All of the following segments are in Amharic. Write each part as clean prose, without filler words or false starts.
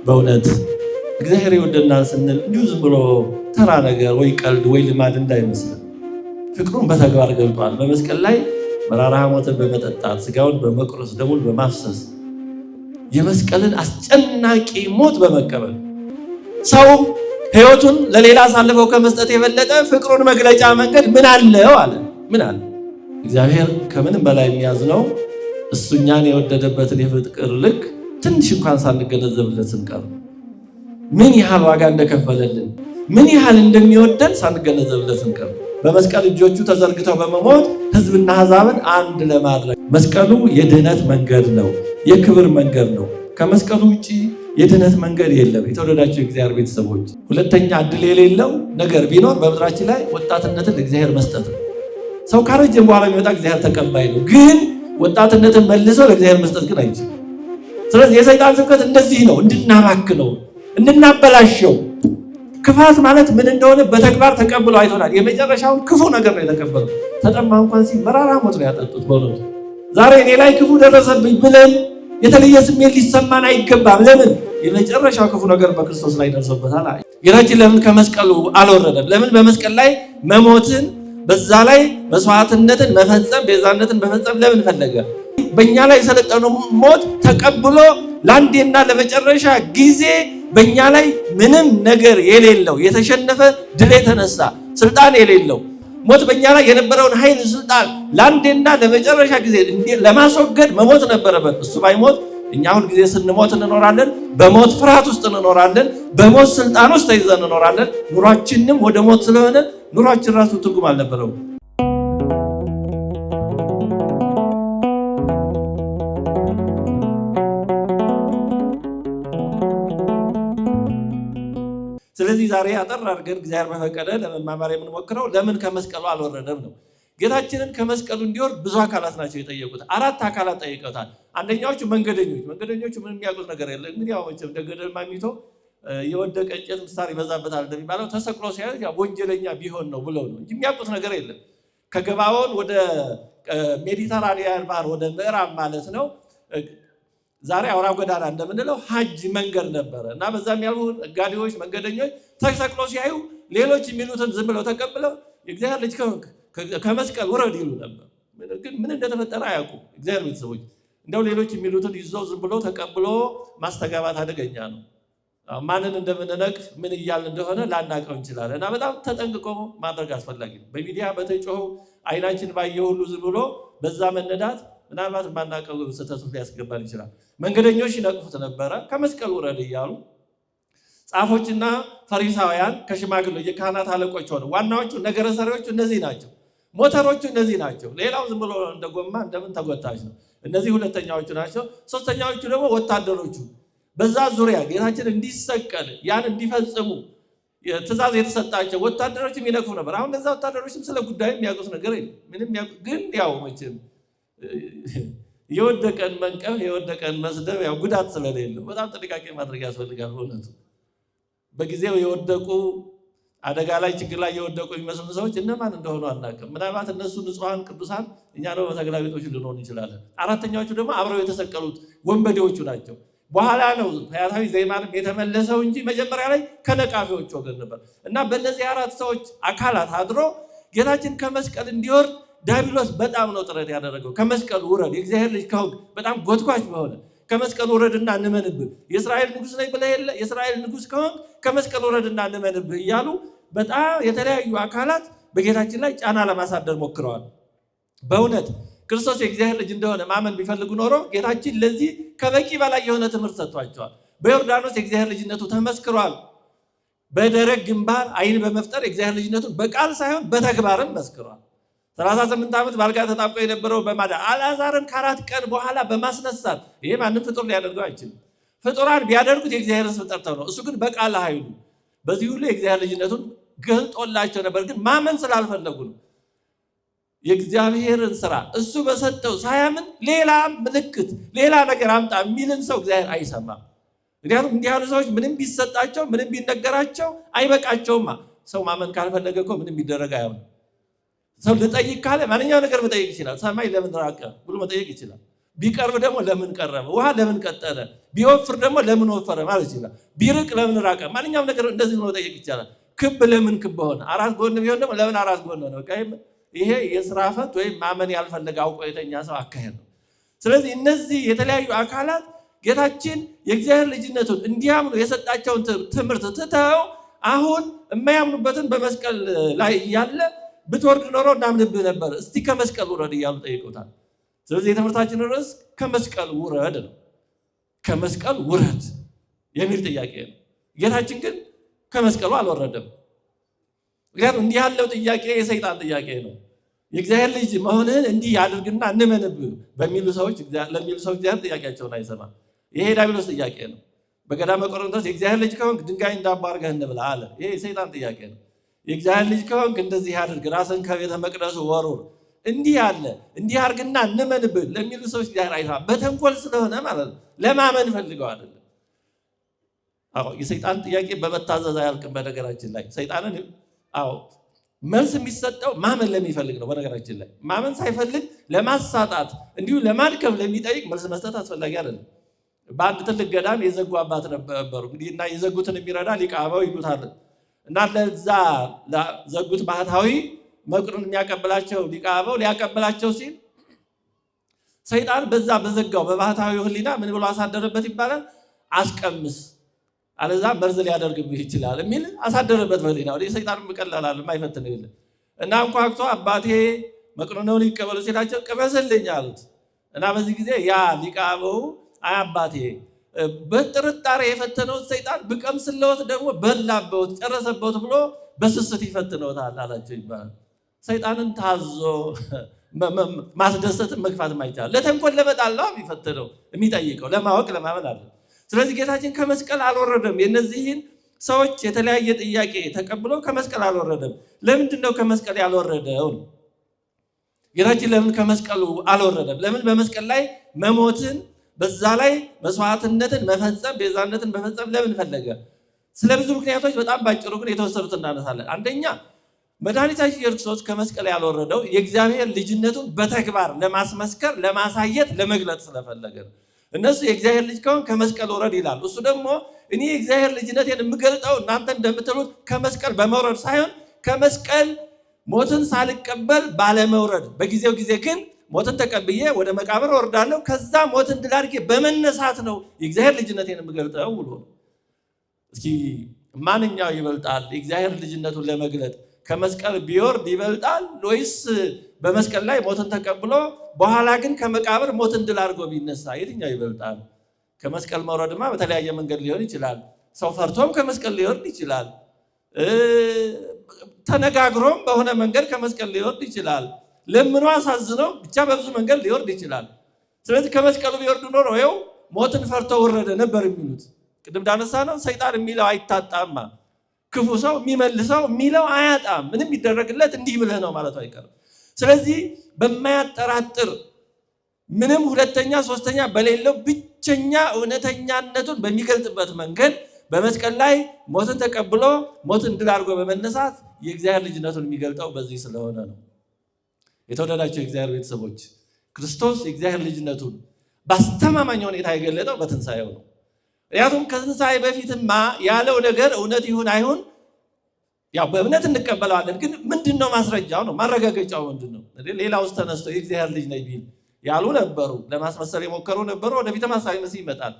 በእውነት እግዚአብሔር ይወደናል ስንል እንዲሁ ዝም ብሎ ተራ ነገር ወይ ቀልድ ወይ ልማድ እንዳይመስል ፍቅሩን በተግባር ገልጧል። በመስቀል ላይ መራራ ሐሞትን በመጠጣት ስጋውን በመቁረስ ደሙን በማፍሰስ የመስቀልን አስጨናቂ ሞት በመቀበል ሰው ሕይወቱን ለሌላ አሳልፈው ከመስጠት የበለጠ ፍቅሩን መግለጫ መንገድ ምን አለው አለ። ምን አለ? እግዚአብሔር ከምንም በላይ የሚያዝነው እሱ እኛን የወደደበትን የፍቅር ልክ ትንሽ እንኳን ሳንገነዘብለት ስንቀር ምን ያህል ዋጋ እንደከፈለልን ምን ያህል እንደሚወደን ሳንገነዘብለት ስንቀር በመስቀል እጆቹ ተዘርግተው በመሞት ሕዝብና አሕዛብን አንድ ለማድረግ መስቀሉ የድህነት መንገድ ነው፣ የክብር መንገድ ነው። ከመስቀሉ ውጪ የድህነት መንገድ የለም። የተወደዳቸው የእግዚአብሔር ቤተሰቦች ሁለተኛ እድል የሌለው ነገር ቢኖር በምድራችን ላይ ወጣትነትን ለእግዚአብሔር መስጠት ነው። ሰው ካረጀም በኋላ የሚመጣ እግዚአብሔር ተቀባይ ነው፣ ግን ወጣትነትን መልሰው ለእግዚአብሔር መስጠት ግን አይችልም። ስለዚህ የሰይጣን ስብከት እንደዚህ ነው፣ እንድናባክነው፣ እንድናበላሸው። ክፋት ማለት ምን እንደሆነ በተግባር ተቀብለው አይቶናል። የመጨረሻውን ክፉ ነገር ነው የተቀበለው። ተጠማ እንኳን ሲል መራራ ሞት ነው ያጠጡት። በእውነቱ ዛሬ እኔ ላይ ክፉ ደረሰብኝ ብለን የተለየ ስሜት ሊሰማን አይገባም። ለምን? የመጨረሻው ክፉ ነገር በክርስቶስ ላይ ደርሶበታል። ጌታችን ለምን ከመስቀሉ አልወረደም? ለምን በመስቀል ላይ መሞትን በዛ ላይ መስዋዕትነትን መፈጸም ቤዛነትን መፈጸም ለምን ፈለገ? በእኛ ላይ የሰለጠነው ሞት ተቀብሎ ለአንዴና ለመጨረሻ ጊዜ በእኛ ላይ ምንም ነገር የሌለው የተሸነፈ ድል የተነሳ ስልጣን የሌለው ሞት በእኛ ላይ የነበረውን ኃይል ስልጣን ለአንዴና ለመጨረሻ ጊዜ ለማስወገድ መሞት ነበረበት። እሱ ባይሞት እኛ ሁል ጊዜ ስንሞት እንኖራለን። በሞት ፍርሃት ውስጥ እንኖራለን። በሞት ስልጣን ውስጥ ተይዘን እንኖራለን። ኑሯችንም ወደ ሞት ስለሆነ ኑሯችን ራሱ ትርጉም አልነበረውም። ስለዚህ ዛሬ አጠር አድርገን እግዚአብሔር በፈቀደ ለመማማር የምንሞክረው ለምን ከመስቀሉ አልወረደም ነው። ጌታችንን ከመስቀሉ እንዲወርድ ብዙ አካላት ናቸው የጠየቁት። 4 አካላት ጠይቀውታል። አንደኛዎቹ መንገደኞቹ ምንም የሚያውቁት ነገር የለም። እንግዲህ ያው መቼም እንደ ገደል ማሚቶ የወደቀ እንጨት ምሳር ይበዛበታል እንደሚባለው ተሰቅሎ ሲያዩት ያው ወንጀለኛ ቢሆን ነው ብለው ነው እንጂ የሚያውቁት ነገር የለም። ከገባዖን ወደ ሜዲተራኒያን ባህር ወደ ምዕራብ ማለት ነው ዛሬ አውራ ጎዳና እንደምንለው ሀጅ መንገድ ነበረ እና በዛም ያሉ ነጋዴዎች፣ መንገደኞች ተሰቅሎ ሲያዩ ሌሎች የሚሉትን ዝም ብለው ተቀብለው የእግዚአብሔር ልጅ ከመስቀል ውረድ ይሉ ነበር። ግን ምን እንደተፈጠረ አያውቁም። እግዚአብሔር ቤተሰቦች እንደው ሌሎች የሚሉትን ይዘው ዝም ብሎ ተቀብሎ ማስተጋባት አደገኛ ነው። ማንን እንደምንነቅፍ ምን እያልን እንደሆነ ላናቀው እንችላለን እና በጣም ተጠንቅቆ ማድረግ አስፈላጊ ነው። በሚዲያ በተጮኸው አይናችን ባየው ሁሉ ዝም ብሎ በዛ መነዳት ምናልባት ማናቀው ስህተት ሊያስገባን ይችላል። መንገደኞች ይነቅፉት ነበረ ከመስቀል ውረድ እያሉ። ጻፎችና ፈሪሳውያን ከሽማግሌዎች የካህናት አለቆች ሆነ ዋናዎቹ ነገረ ሰሪዎቹ እነዚህ ናቸው። ሞተሮቹ እነዚህ ናቸው። ሌላው ዝም ብሎ እንደ ጎማ እንደምን ተጎታች ነው። እነዚህ ሁለተኛዎቹ ናቸው። ሶስተኛዎቹ ደግሞ ወታደሮቹ በዛ ዙሪያ ጌታችን እንዲሰቀል ያን እንዲፈጽሙ ትእዛዝ የተሰጣቸው ወታደሮችም ይነቅፉ ነበር። አሁን እነዛ ወታደሮችም ስለ ጉዳዩ የሚያውቁት ነገር የለም። ምንም ግን ያው መቼም የወደቀን መንቀፍ የወደቀን መስደብ ያው ጉዳት ስለሌለው በጣም ጥንቃቄ ማድረግ ያስፈልጋል። በእውነቱ በጊዜው የወደቁ አደጋ ላይ ችግር ላይ የወደቁ የሚመስሉ ሰዎች እነማን እንደሆኑ አናውቅም። ምናልባት እነሱ ንጹሐን ቅዱሳን፣ እኛ ደግሞ በተገላቢጦች ልንሆን እንችላለን። አራተኛዎቹ ደግሞ አብረው የተሰቀሉት ወንበዴዎቹ ናቸው። በኋላ ነው ፈያታዊ ዘይማንም የተመለሰው እንጂ መጀመሪያ ላይ ከነቃፊዎች ወገን ነበር እና በእነዚህ 4 ሰዎች አካላት አድሮ ጌታችን ከመስቀል እንዲወርድ ዲያብሎስ በጣም ነው ጥረት ያደረገው። ከመስቀሉ ውረድ የእግዚአብሔር ልጅ ከሆንክ በጣም ጎትኳች በሆነ ከመስቀሉ ውረድና እንመንብህ፣ የእስራኤል ንጉሥ ነኝ ብለህ የለ የእስራኤል ንጉሥ ከሆንክ ከመስቀሉ ውረድና እንመንብህ እያሉ በጣም የተለያዩ አካላት በጌታችን ላይ ጫና ለማሳደር ሞክረዋል። በእውነት ክርስቶስ የእግዚአብሔር ልጅ እንደሆነ ማመን ቢፈልጉ ኖሮ ጌታችን ለዚህ ከበቂ በላይ የሆነ ትምህርት ሰጥቷቸዋል። በዮርዳኖስ የእግዚአብሔር ልጅነቱ ተመስክሯል። በደረቅ ግንባር ዓይን በመፍጠር የእግዚአብሔር ልጅነቱን በቃል ሳይሆን በተግባርም መስክሯል። 38 ዓመት ባልጋ ተጣብቆ የነበረው በማዳን አልዓዛርን ከ4 ቀን በኋላ በማስነሳት ይሄ ማንም ፍጡር ሊያደርገው አይችልም። ፍጡራን ቢያደርጉት የእግዚአብሔር ስም ጠርተው ነው። እሱ ግን በቃል ኃይሉ በዚህ ሁሉ የእግዚአብሔር ልጅነቱን ገልጦላቸው ነበር። ግን ማመን ስላልፈለጉ ነው። የእግዚአብሔርን ስራ እሱ በሰጠው ሳያምን ሌላ ምልክት ሌላ ነገር አምጣ የሚልን ሰው እግዚአብሔር አይሰማም። ምክንያቱም እንዲህ ያሉ ሰዎች ምንም ቢሰጣቸው ምንም ቢነገራቸው አይበቃቸውማ። ሰው ማመን ካልፈለገ እኮ ምንም ቢደረግ አይሆንም። ሰው ልጠይቅ ካለ ማንኛው ነገር መጠየቅ ይችላል። ሰማይ ለምን ራቀ ብሎ መጠየቅ ይችላል። ቢቀርብ ደግሞ ለምን ቀረበ? ውሃ ለምን ቀጠለ? ቢወፍር ደግሞ ለምን ወፈረ ማለት ይችላል። ቢርቅ ለምን ራቀ? ማንኛውም ነገር እንደዚህ ብሎ ጠየቅ ይቻላል። ክብ ለምን ክብ ሆነ? አራት ጎን ቢሆን ደግሞ ለምን አራት ጎን ሆነ? በቃ ይሄ የስራ ፈት ወይም ማመን ያልፈለገ አውቆ የተኛ ሰው አካሄድ ነው። ስለዚህ እነዚህ የተለያዩ አካላት ጌታችን የእግዚአብሔር ልጅነቱን እንዲያምኑ የሰጣቸውን ትምህርት ትተው አሁን የማያምኑበትን በመስቀል ላይ እያለ ብትወርድ ኖሮ እናምንብህ ነበር፣ እስቲ ከመስቀል ውረድ እያሉ ጠይቁታል። ስለዚህ የትምህርታችን ርዕስ ከመስቀል ውረድ ነው። ከመስቀል ውረድ የሚል ጥያቄ ነው። ጌታችን ግን ከመስቀሉ አልወረደም። ምክንያቱም እንዲህ ያለው ጥያቄ የሰይጣን ጥያቄ ነው። የእግዚአብሔር ልጅ መሆንህን እንዲህ ያድርግና እንመንብህ ለሚሉ ሰዎች እግዚአብሔር ጥያቄያቸውን አይሰማም። ይሄ ዲያብሎስ ጥያቄ ነው። በገዳመ ቆሮንቶስ የእግዚአብሔር ልጅ ከሆንክ ድንጋይ እንዳቦ አድርገህ እንብላ አለ። ይሄ የሰይጣን ጥያቄ ነው። የእግዚአብሔር ልጅ ከሆንክ እንደዚህ ያድርግ፣ ራስን ከቤተ መቅደሱ ወሩር፣ እንዲህ አለ፣ እንዲህ አድርግና እንመንብህ ለሚሉ ሰዎች እግዚአብሔር አይሰማም። በተንኮል ስለሆነ ማለት ነው። ለማመን ፈልገው አይደለም። የሰይጣን ጥያቄ በመታዘዝ አያልቅም። በነገራችን ላይ ሰይጣንን መልስ የሚሰጠው ማመን ለሚፈልግ ነው። በነገራችን ላይ ማመን ሳይፈልግ ለማሳጣት እንዲሁ ለማድከም ለሚጠይቅ መልስ መስጠት አስፈላጊ አይደለም። በአንድ ትልቅ ገዳም የዘጉ አባት ነበሩ። እንግዲህ እና የዘጉትን የሚረዳ ሊቀ አበው ይሉታል። እና ለዛ ዘጉት ባህታዊ መቁርን የሚያቀብላቸው ሊቀ አበው ሊያቀብላቸው ሲል ሰይጣን በዛ በዘጋው በባህታዊ ሕሊና ምን ብሎ አሳደረበት ይባላል? አስቀምስ አለዛ መርዝ ሊያደርግብህ ይችላል የሚል አሳደረበት በሕሊና። ወደ ሰይጣን ቀላል የማይፈትነው የለም። እና እንኳክቶ አባቴ መቁርነውን ይቀበሉ ሲላቸው ቅመስልኝ አሉት። እና በዚህ ጊዜ ያ ሊቀ አበው አይ አባቴ በጥርጣሬ የፈተነው ሰይጣን ብቀምስለውት ደግሞ በላበት ጨረሰበት ብሎ በስስት ይፈትነውታል አላቸው ይባላል። ሰይጣንን ታዞ ማስደሰትን መግፋት ማይቻል ለተንኮል ለመጣል ነው የሚፈትነው የሚጠይቀው ለማወቅ ለማመን አለ። ስለዚህ ጌታችን ከመስቀል አልወረደም። የነዚህን ሰዎች የተለያየ ጥያቄ ተቀብሎ ከመስቀል አልወረደም። ለምንድን ነው ከመስቀል ያልወረደው? ጌታችን ለምን ከመስቀሉ አልወረደም? ለምን በመስቀል ላይ መሞትን በዛ ላይ መስዋዕትነትን መፈጸም ቤዛነትን መፈጸም ለምን ፈለገ? ስለ ብዙ ምክንያቶች በጣም ባጭሩ ግን የተወሰኑት እናነሳለን። አንደኛ መድኃኒታችን ኢየሱስ ክርስቶስ ከመስቀል ያልወረደው የእግዚአብሔር ልጅነቱን በተግባር ለማስመስከር ለማሳየት ለመግለጥ ስለፈለገ ነው። እነሱ የእግዚአብሔር ልጅ ከሆን ከመስቀል ውረድ ይላሉ። እሱ ደግሞ እኔ የእግዚአብሔር ልጅነቴን የምገልጠው እናንተ እንደምትሉት ከመስቀል በመውረድ ሳይሆን ከመስቀል ሞትን ሳልቀበል ባለመውረድ በጊዜው ጊዜ ግን ሞትን ተቀብዬ ወደ መቃብር ወርዳለሁ፣ ከዛ ሞትን ድል አድርጌ በመነሳት ነው የእግዚአብሔር ልጅነቴን የምገልጠው ብሎ ነው። እስኪ ማንኛው ይበልጣል? የእግዚአብሔር ልጅነቱን ለመግለጥ ከመስቀል ቢወርድ ይበልጣል ወይስ በመስቀል ላይ ሞትን ተቀብሎ በኋላ ግን ከመቃብር ሞትን ድል አድርጎ ቢነሳ የትኛው ይበልጣል? ከመስቀል መውረድማ በተለያየ መንገድ ሊሆን ይችላል። ሰው ፈርቶም ከመስቀል ሊወርድ ይችላል። ተነጋግሮም በሆነ መንገድ ከመስቀል ሊወርድ ይችላል። ለምኖ አሳዝነው ብቻ በብዙ መንገድ ሊወርድ ይችላል። ስለዚህ ከመስቀሉ ቢወርድ ኖሮ ይኸው ሞትን ፈርቶ ወረደ ነበር የሚሉት። ቅድም እንዳነሳ ነው ሰይጣን የሚለው አይታጣማ። ክፉ ሰው የሚመልሰው የሚለው አያጣም። ምንም ይደረግለት እንዲህ ብለህ ነው ማለቱ አይቀርም። ስለዚህ በማያጠራጥር ምንም ሁለተኛ ሶስተኛ በሌለው ብቸኛ እውነተኛነቱን በሚገልጥበት መንገድ በመስቀል ላይ ሞትን ተቀብሎ ሞትን ድል አድርጎ በመነሳት የእግዚአብሔር ልጅነቱን የሚገልጠው በዚህ ስለሆነ ነው። የተወደዳቸው የእግዚአብሔር ቤተሰቦች ክርስቶስ የእግዚአብሔር ልጅነቱን በአስተማማኝ ሁኔታ የገለጠው በትንሣኤው ነው። ምክንያቱም ከትንሣኤ በፊትማ ያለው ነገር እውነት ይሁን አይሁን ያው በእምነት እንቀበለዋለን። ግን ምንድን ነው ማስረጃው ነው ማረጋገጫው ምንድን ነው? ሌላ ውስጥ ተነስቶ የእግዚአብሔር ልጅ ነኝ ቢል ያሉ ነበሩ፣ ለማስመሰል የሞከሩ ነበሩ። ወደፊት ሐሳዊ መሲህ ይመጣል።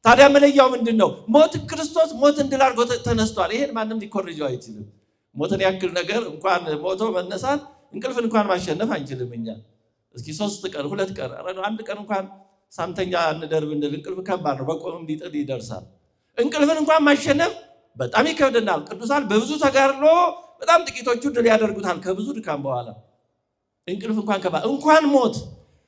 ታዲያ መለያው ምንድን ነው? ሞት ክርስቶስ ሞትን ድል አድርጎ ተነስቷል። ይሄን ማንም ሊኮርጀው አይችልም። ሞትን ያክል ነገር እንኳን ሞቶ መነሳት እንቅልፍን እንኳን ማሸነፍ አንችልም እኛ። እስኪ 3 ቀን 2 ቀን 1 ቀን እንኳን ሳምተኛ እንደር ብንል እንቅልፍ ከባድ ነው። በቆምም ሊጥል ይደርሳል። እንቅልፍን እንኳን ማሸነፍ በጣም ይከብደናል። ቅዱሳን በብዙ ተጋድሎ በጣም ጥቂቶቹ ድል ያደርጉታል ከብዙ ድካም በኋላ። እንቅልፍ እንኳን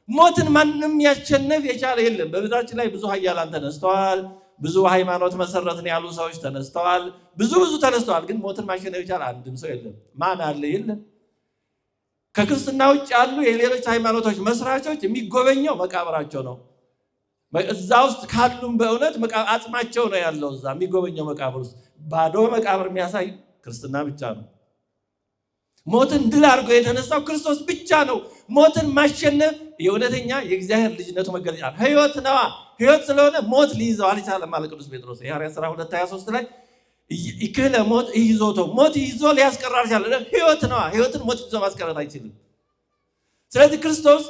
ሞትን ማንም ያሸነፍ የቻለ የለም። በቤታችን ላይ ብዙ ኃያላን ተነስተዋል። ብዙ ሃይማኖት መሰረትን ያሉ ሰዎች ተነስተዋል። ብዙ ተነስተዋል። ግን ሞትን ማሸነፍ የቻለ አንድም ሰው የለም። ማን አለ? የለም። ከክርስትና ውጭ ያሉ የሌሎች ሃይማኖቶች መስራቾች የሚጎበኘው መቃብራቸው ነው። እዛ ውስጥ ካሉም በእውነት አጽማቸው ነው ያለው። እዛ የሚጎበኘው መቃብር ውስጥ ባዶ መቃብር የሚያሳይ ክርስትና ብቻ ነው። ሞትን ድል አድርጎ የተነሳው ክርስቶስ ብቻ ነው። ሞትን ማሸነፍ የእውነተኛ የእግዚአብሔር ልጅነቱ መገለጫ ሕይወት ነዋ። ሕይወት ስለሆነ ሞት ሊይዘው አልቻለም ማለት ቅዱስ ጴጥሮስ የሐዋርያት ሥራ 2:23 ላይ ይክለ ሞት ይዞቶ ሞት ይዞ ሊያስቀር አልቻለም። ሕይወት ነዋ። ሕይወትን ሞት ይዞ ማስቀረት አይችልም። ስለዚህ ክርስቶስ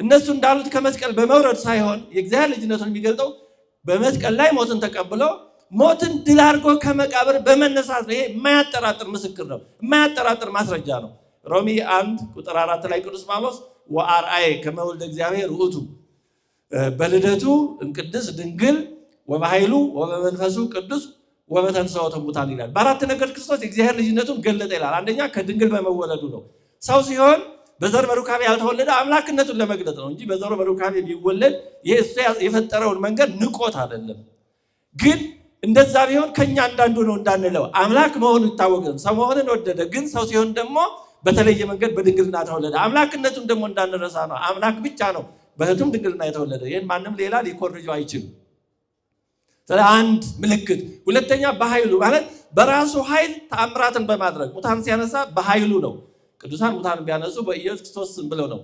እነሱ እንዳሉት ከመስቀል በመውረድ ሳይሆን የእግዚአብሔር ልጅነቱን የሚገልጠው በመስቀል ላይ ሞትን ተቀብሎ ሞትን ድል አድርጎ ከመቃብር በመነሳት ነው። ይሄ የማያጠራጥር ምስክር ነው፣ የማያጠራጥር ማስረጃ ነው። ሮሜ 1:4 ላይ ቅዱስ ጳውሎስ ወአርአየ ከመ ወልደ እግዚአብሔር ውእቱ በልደቱ እምቅድስ ድንግል ወበኃይሉ ወበመንፈሱ ቅዱስ ወበተንሥኦቱ እሙታን ይላል። በአራት ነገር ክርስቶስ የእግዚአብሔር ልጅነቱን ገለጠ ይላል። አንደኛ ከድንግል በመወለዱ ነው። ሰው ሲሆን በዘር በሩካቤ ያልተወለደ አምላክነቱን ለመግለጥ ነው እንጂ በዘር በሩካቤ ቢወለድ ይሄ እሱ የፈጠረውን መንገድ ንቆት አይደለም። ግን እንደዛ ቢሆን ከኛ አንዳንዱ ነው እንዳንለው አምላክ መሆኑ ይታወቃል። ሰው መሆንን ወደደ። ግን ሰው ሲሆን ደግሞ በተለየ መንገድ በድንግልና ተወለደ። አምላክነቱን ደግሞ እንዳንረሳ ነው። አምላክ ብቻ ነው በእህቱም ድንግልና የተወለደ። ይህን ማንም ሌላ ሊኮርጀው አይችልም። አንድ ምልክት። ሁለተኛ በኃይሉ ማለት በራሱ ኃይል ተአምራትን በማድረግ ሙታን ሲያነሳ በኃይሉ ነው። ቅዱሳን ሙታን ቢያነሱ በኢየሱስ ክርስቶስ ስም ብለው ነው።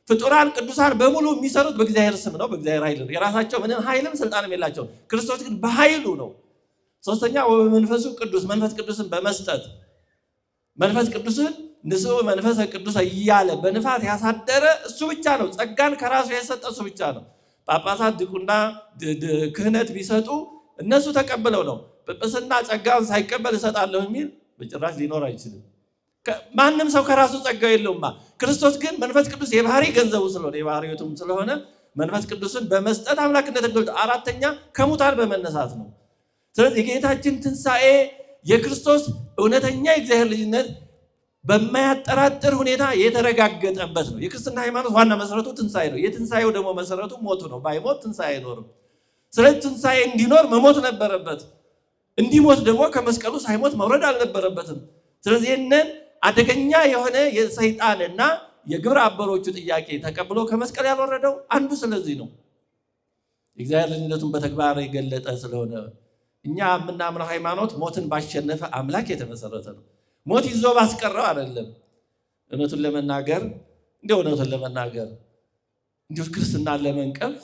ፍጡራን ቅዱሳን በሙሉ የሚሰሩት በእግዚአብሔር ስም ነው፣ በእግዚአብሔር ኃይል ነው። የራሳቸው ምንም ኃይልም ስልጣንም የላቸው። ክርስቶስ ግን በኃይሉ ነው። ሶስተኛ ወበመንፈሱ ቅዱስ መንፈስ ቅዱስን በመስጠት መንፈስ ቅዱስን ንስኡ መንፈሰ ቅዱስ እያለ በንፋት ያሳደረ እሱ ብቻ ነው። ጸጋን ከራሱ የሰጠ እሱ ብቻ ነው። ጳጳሳት ድቁና ክህነት ቢሰጡ እነሱ ተቀብለው ነው። ጵጵስና ጸጋን ሳይቀበል እሰጣለሁ የሚል በጭራሽ ሊኖር አይችልም። ማንም ሰው ከራሱ ጸጋው የለውማ። ክርስቶስ ግን መንፈስ ቅዱስ የባህሪ ገንዘቡ ስለሆነ የባህሪቱም ስለሆነ መንፈስ ቅዱስን በመስጠት አምላክነትን ገልጦ፣ አራተኛ ከሙታን በመነሳት ነው። ስለዚህ የጌታችን ትንሣኤ የክርስቶስ እውነተኛ የእግዚአብሔር ልጅነት በማያጠራጥር ሁኔታ የተረጋገጠበት ነው። የክርስትና ሃይማኖት ዋና መሰረቱ ትንሣኤ ነው። የትንሣኤው ደግሞ መሰረቱ ሞቱ ነው። ባይሞት ትንሣኤ አይኖርም። ስለዚህ ትንሣኤ እንዲኖር መሞት ነበረበት። እንዲሞት ደግሞ ከመስቀሉ ሳይሞት መውረድ አልነበረበትም። ስለዚህ ይህንን አደገኛ የሆነ የሰይጣንና የግብረ አበሮቹ ጥያቄ ተቀብሎ ከመስቀል ያልወረደው አንዱ ስለዚህ ነው። የእግዚአብሔር ልጅነቱን በተግባር የገለጠ ስለሆነ እኛ የምናምነው ሃይማኖት ሞትን ባሸነፈ አምላክ የተመሰረተ ነው። ሞት ይዞ ባስቀረው አይደለም። እውነቱን ለመናገር እንዲሁ ክርስትናን ለመንቀፍ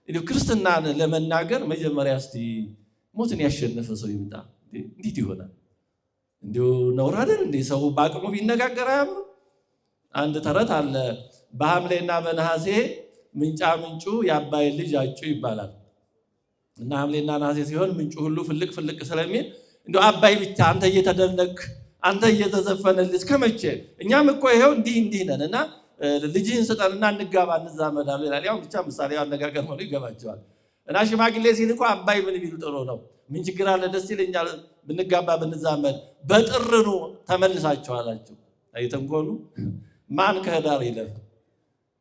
ክርስትናን ለመናገር መጀመሪያ እስቲ ሞትን ያሸነፈ ሰው ይምጣ። እንዴት ይሆናል? እንዲሁ ነውር አይደል እንዴ? ሰው በአቅሙ ቢነጋገር አያምሩ። አንድ ተረት አለ። በሐምሌና በነሐሴ ምንጫ ምንጩ የአባይ ልጅ አጩ ይባላል። እና ሐምሌና ነሐሴ ሲሆን ምንጩ ሁሉ ፍልቅ ፍልቅ ስለሚል እንዲሁ አባይ ብቻ አንተ እየተደነቅ አንተ እየተዘፈነልህ እስከመቼ? እኛም እኮ ይሄው እንዲህ ነን እና ልጅህን ስጠንና እንጋባ እንዛመዳለን ይላል። ያው ብቻ ምሳሌ አነጋገር ሆኖ ይገባቸዋል። እና ሽማግሌ ሲል እኮ አባይ ምን ቢል ጥሩ ነው? ምን ችግር አለ? ደስ ይለኛል ብንጋባ ብንዛመድ። በጥርኑ ተመልሳቸዋላችሁ። አይተንኮሉ ማን ከህዳር ይለፍ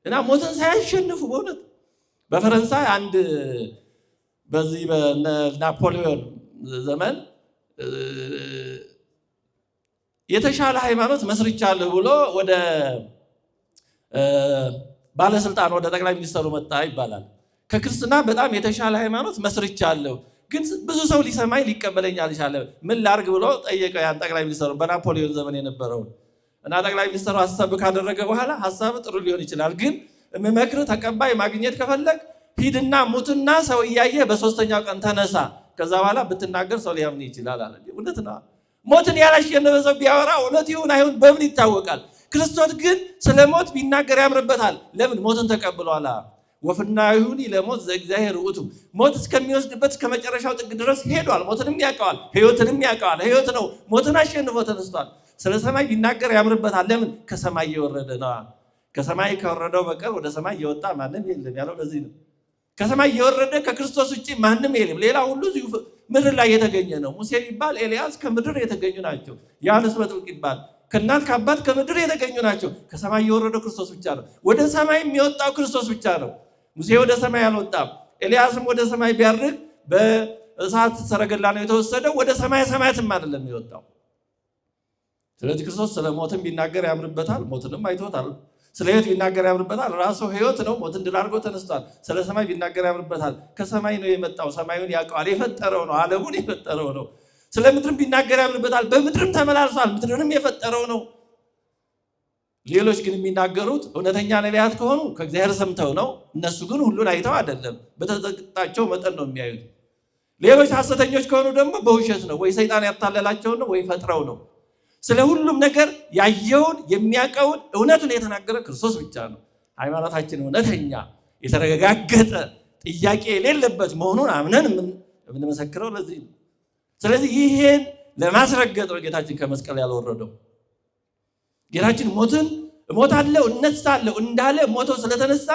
እና ሞትን ሳያሸንፉ በእውነት በፈረንሳይ አንድ በዚህ በናፖሊዮን ዘመን የተሻለ ሃይማኖት መስርቻለሁ ብሎ ወደ ባለስልጣን ወደ ጠቅላይ ሚኒስትሩ መጣ ይባላል። ከክርስትና በጣም የተሻለ ሃይማኖት መስርቻለሁ፣ ግን ብዙ ሰው ሊሰማኝ ሊቀበለኝ አልቻለም። ምን ላርግ ብሎ ጠየቀው ያን ጠቅላይ ሚኒስትሩ በናፖሊዮን ዘመን የነበረውን እና ጠቅላይ ሚኒስትሩ ሀሳብ ካደረገ በኋላ ሀሳብ ጥሩ ሊሆን ይችላል፣ ግን የምመክር ተቀባይ ማግኘት ከፈለግ ሂድና ሙትና ሰው እያየ በሶስተኛው ቀን ተነሳ፣ ከዛ በኋላ ብትናገር ሰው ሊያምን ይችላል አለ። እውነት ነው። ሞትን ያላሸነፈ ሰው ቢያወራ እውነት ይሁን አይሁን በምን ይታወቃል? ክርስቶስ ግን ስለ ሞት ቢናገር ያምርበታል። ለምን? ሞትን ተቀብሏል። ወፍናዩኒ ለሞት ዘእግዚአብሔር ውእቱ ሞት እስከሚወስድበት እስከ መጨረሻው ጥግ ድረስ ሄዷል። ሞትንም ያውቀዋል፣ ሕይወትንም ያውቀዋል። ሕይወት ነው። ሞትን አሸንፎ ተነስቷል። ስለ ሰማይ ቢናገር ያምርበታል። ለምን? ከሰማይ የወረደ ነው። ከሰማይ ከወረደው በቀር ወደ ሰማይ የወጣ ማንም የለም ያለው ለዚህ ነው። ከሰማይ የወረደ ከክርስቶስ ውጭ ማንም የለም። ሌላ ሁሉ ምድር ላይ የተገኘ ነው። ሙሴ ይባል ኤልያስ ከምድር የተገኙ ናቸው። ዮሐንስ መጥምቅ ይባል ከእናት ከአባት ከምድር የተገኙ ናቸው። ከሰማይ የወረደው ክርስቶስ ብቻ ነው። ወደ ሰማይ የሚወጣው ክርስቶስ ብቻ ነው። ሙሴ ወደ ሰማይ አልወጣም። ኤልያስም ወደ ሰማይ ቢያርግ በእሳት ሰረገላ ነው የተወሰደው። ወደ ሰማይ ሰማያትም አይደለም የወጣው። ስለዚህ ክርስቶስ ስለ ሞትም ቢናገር ያምርበታል። ሞትንም አይቶታል። ስለ ሕይወት ቢናገር ያምርበታል። ራሱ ሕይወት ነው። ሞትን ድል አድርጎ ተነስቷል። ስለ ሰማይ ቢናገር ያምርበታል። ከሰማይ ነው የመጣው። ሰማዩን ያውቀዋል። የፈጠረው ነው። ዓለሙን የፈጠረው ነው። ስለ ምድርም ቢናገር ያምርበታል። በምድርም ተመላልሷል። ምድርንም የፈጠረው ነው። ሌሎች ግን የሚናገሩት እውነተኛ ነቢያት ከሆኑ ከእግዚአብሔር ሰምተው ነው። እነሱ ግን ሁሉን አይተው አይደለም፣ በተሰጣቸው መጠን ነው የሚያዩት። ሌሎች ሐሰተኞች ከሆኑ ደግሞ በውሸት ነው፣ ወይ ሰይጣን ያታለላቸው ነው፣ ወይ ፈጥረው ነው። ስለ ሁሉም ነገር ያየውን የሚያውቀውን እውነቱን የተናገረ ክርስቶስ ብቻ ነው። ሃይማኖታችን እውነተኛ የተረጋገጠ ጥያቄ የሌለበት መሆኑን አምነን የምንመሰክረው ለዚህ ነው። ስለዚህ ይሄን ለማስረገጥ ነው ጌታችን ከመስቀል ያልወረደው። ጌታችን ሞትን እሞታለሁ እነሳለሁ እንዳለ ሞቶ ስለተነሳ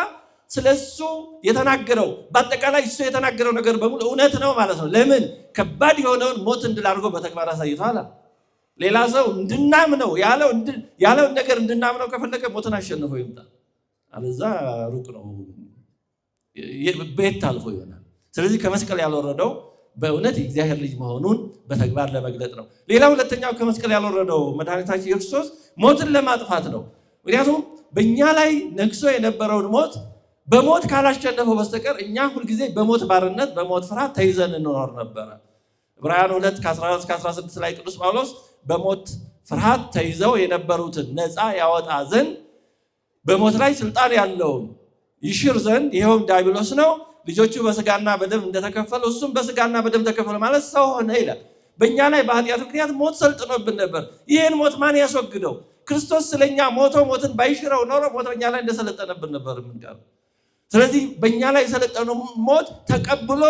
ስለሱ የተናገረው በአጠቃላይ እሱ የተናገረው ነገር በሙሉ እውነት ነው ማለት ነው። ለምን? ከባድ የሆነውን ሞት እንድል አድርጎ በተግባር አሳይቷል። ሌላ ሰው እንድናምነው ያለውን ነገር እንድናምነው ከፈለገ ሞትን አሸንፎ ይምጣል፣ አለዛ ሩቅ ነው፣ ቤት ታልፎ ይሆናል። ስለዚህ ከመስቀል ያልወረደው በእውነት የእግዚአብሔር ልጅ መሆኑን በተግባር ለመግለጥ ነው። ሌላ ሁለተኛው ከመስቀል ያልወረደው መድኃኒታችን ክርስቶስ ሞትን ለማጥፋት ነው። ምክንያቱም በእኛ ላይ ነግሶ የነበረውን ሞት በሞት ካላሸነፈው በስተቀር እኛ ሁልጊዜ በሞት ባርነት በሞት ፍርሃት ተይዘን እንኖር ነበረ። ዕብራውያን 2:14-16 ላይ ቅዱስ ጳውሎስ በሞት ፍርሃት ተይዘው የነበሩትን ነፃ ያወጣ ዘንድ በሞት ላይ ስልጣን ያለውን ይሽር ዘንድ ይኸውም ዲያብሎስ ነው፣ ልጆቹ በስጋና በደም እንደተከፈሉ እሱም በስጋና በደም ተከፈለ ማለት ሰው ሆነ ይላል። በእኛ ላይ በኃጢአት ምክንያት ሞት ሰልጥኖብን ነበር። ይህን ሞት ማን ያስወግደው? ክርስቶስ ስለኛ ሞቶ ሞትን ባይሽረው ኖሮ ሞት በእኛ ላይ እንደሰለጠነብን ነበር የምንቀረው። ስለዚህ በእኛ ላይ የሰለጠነው ሞት ተቀብሎ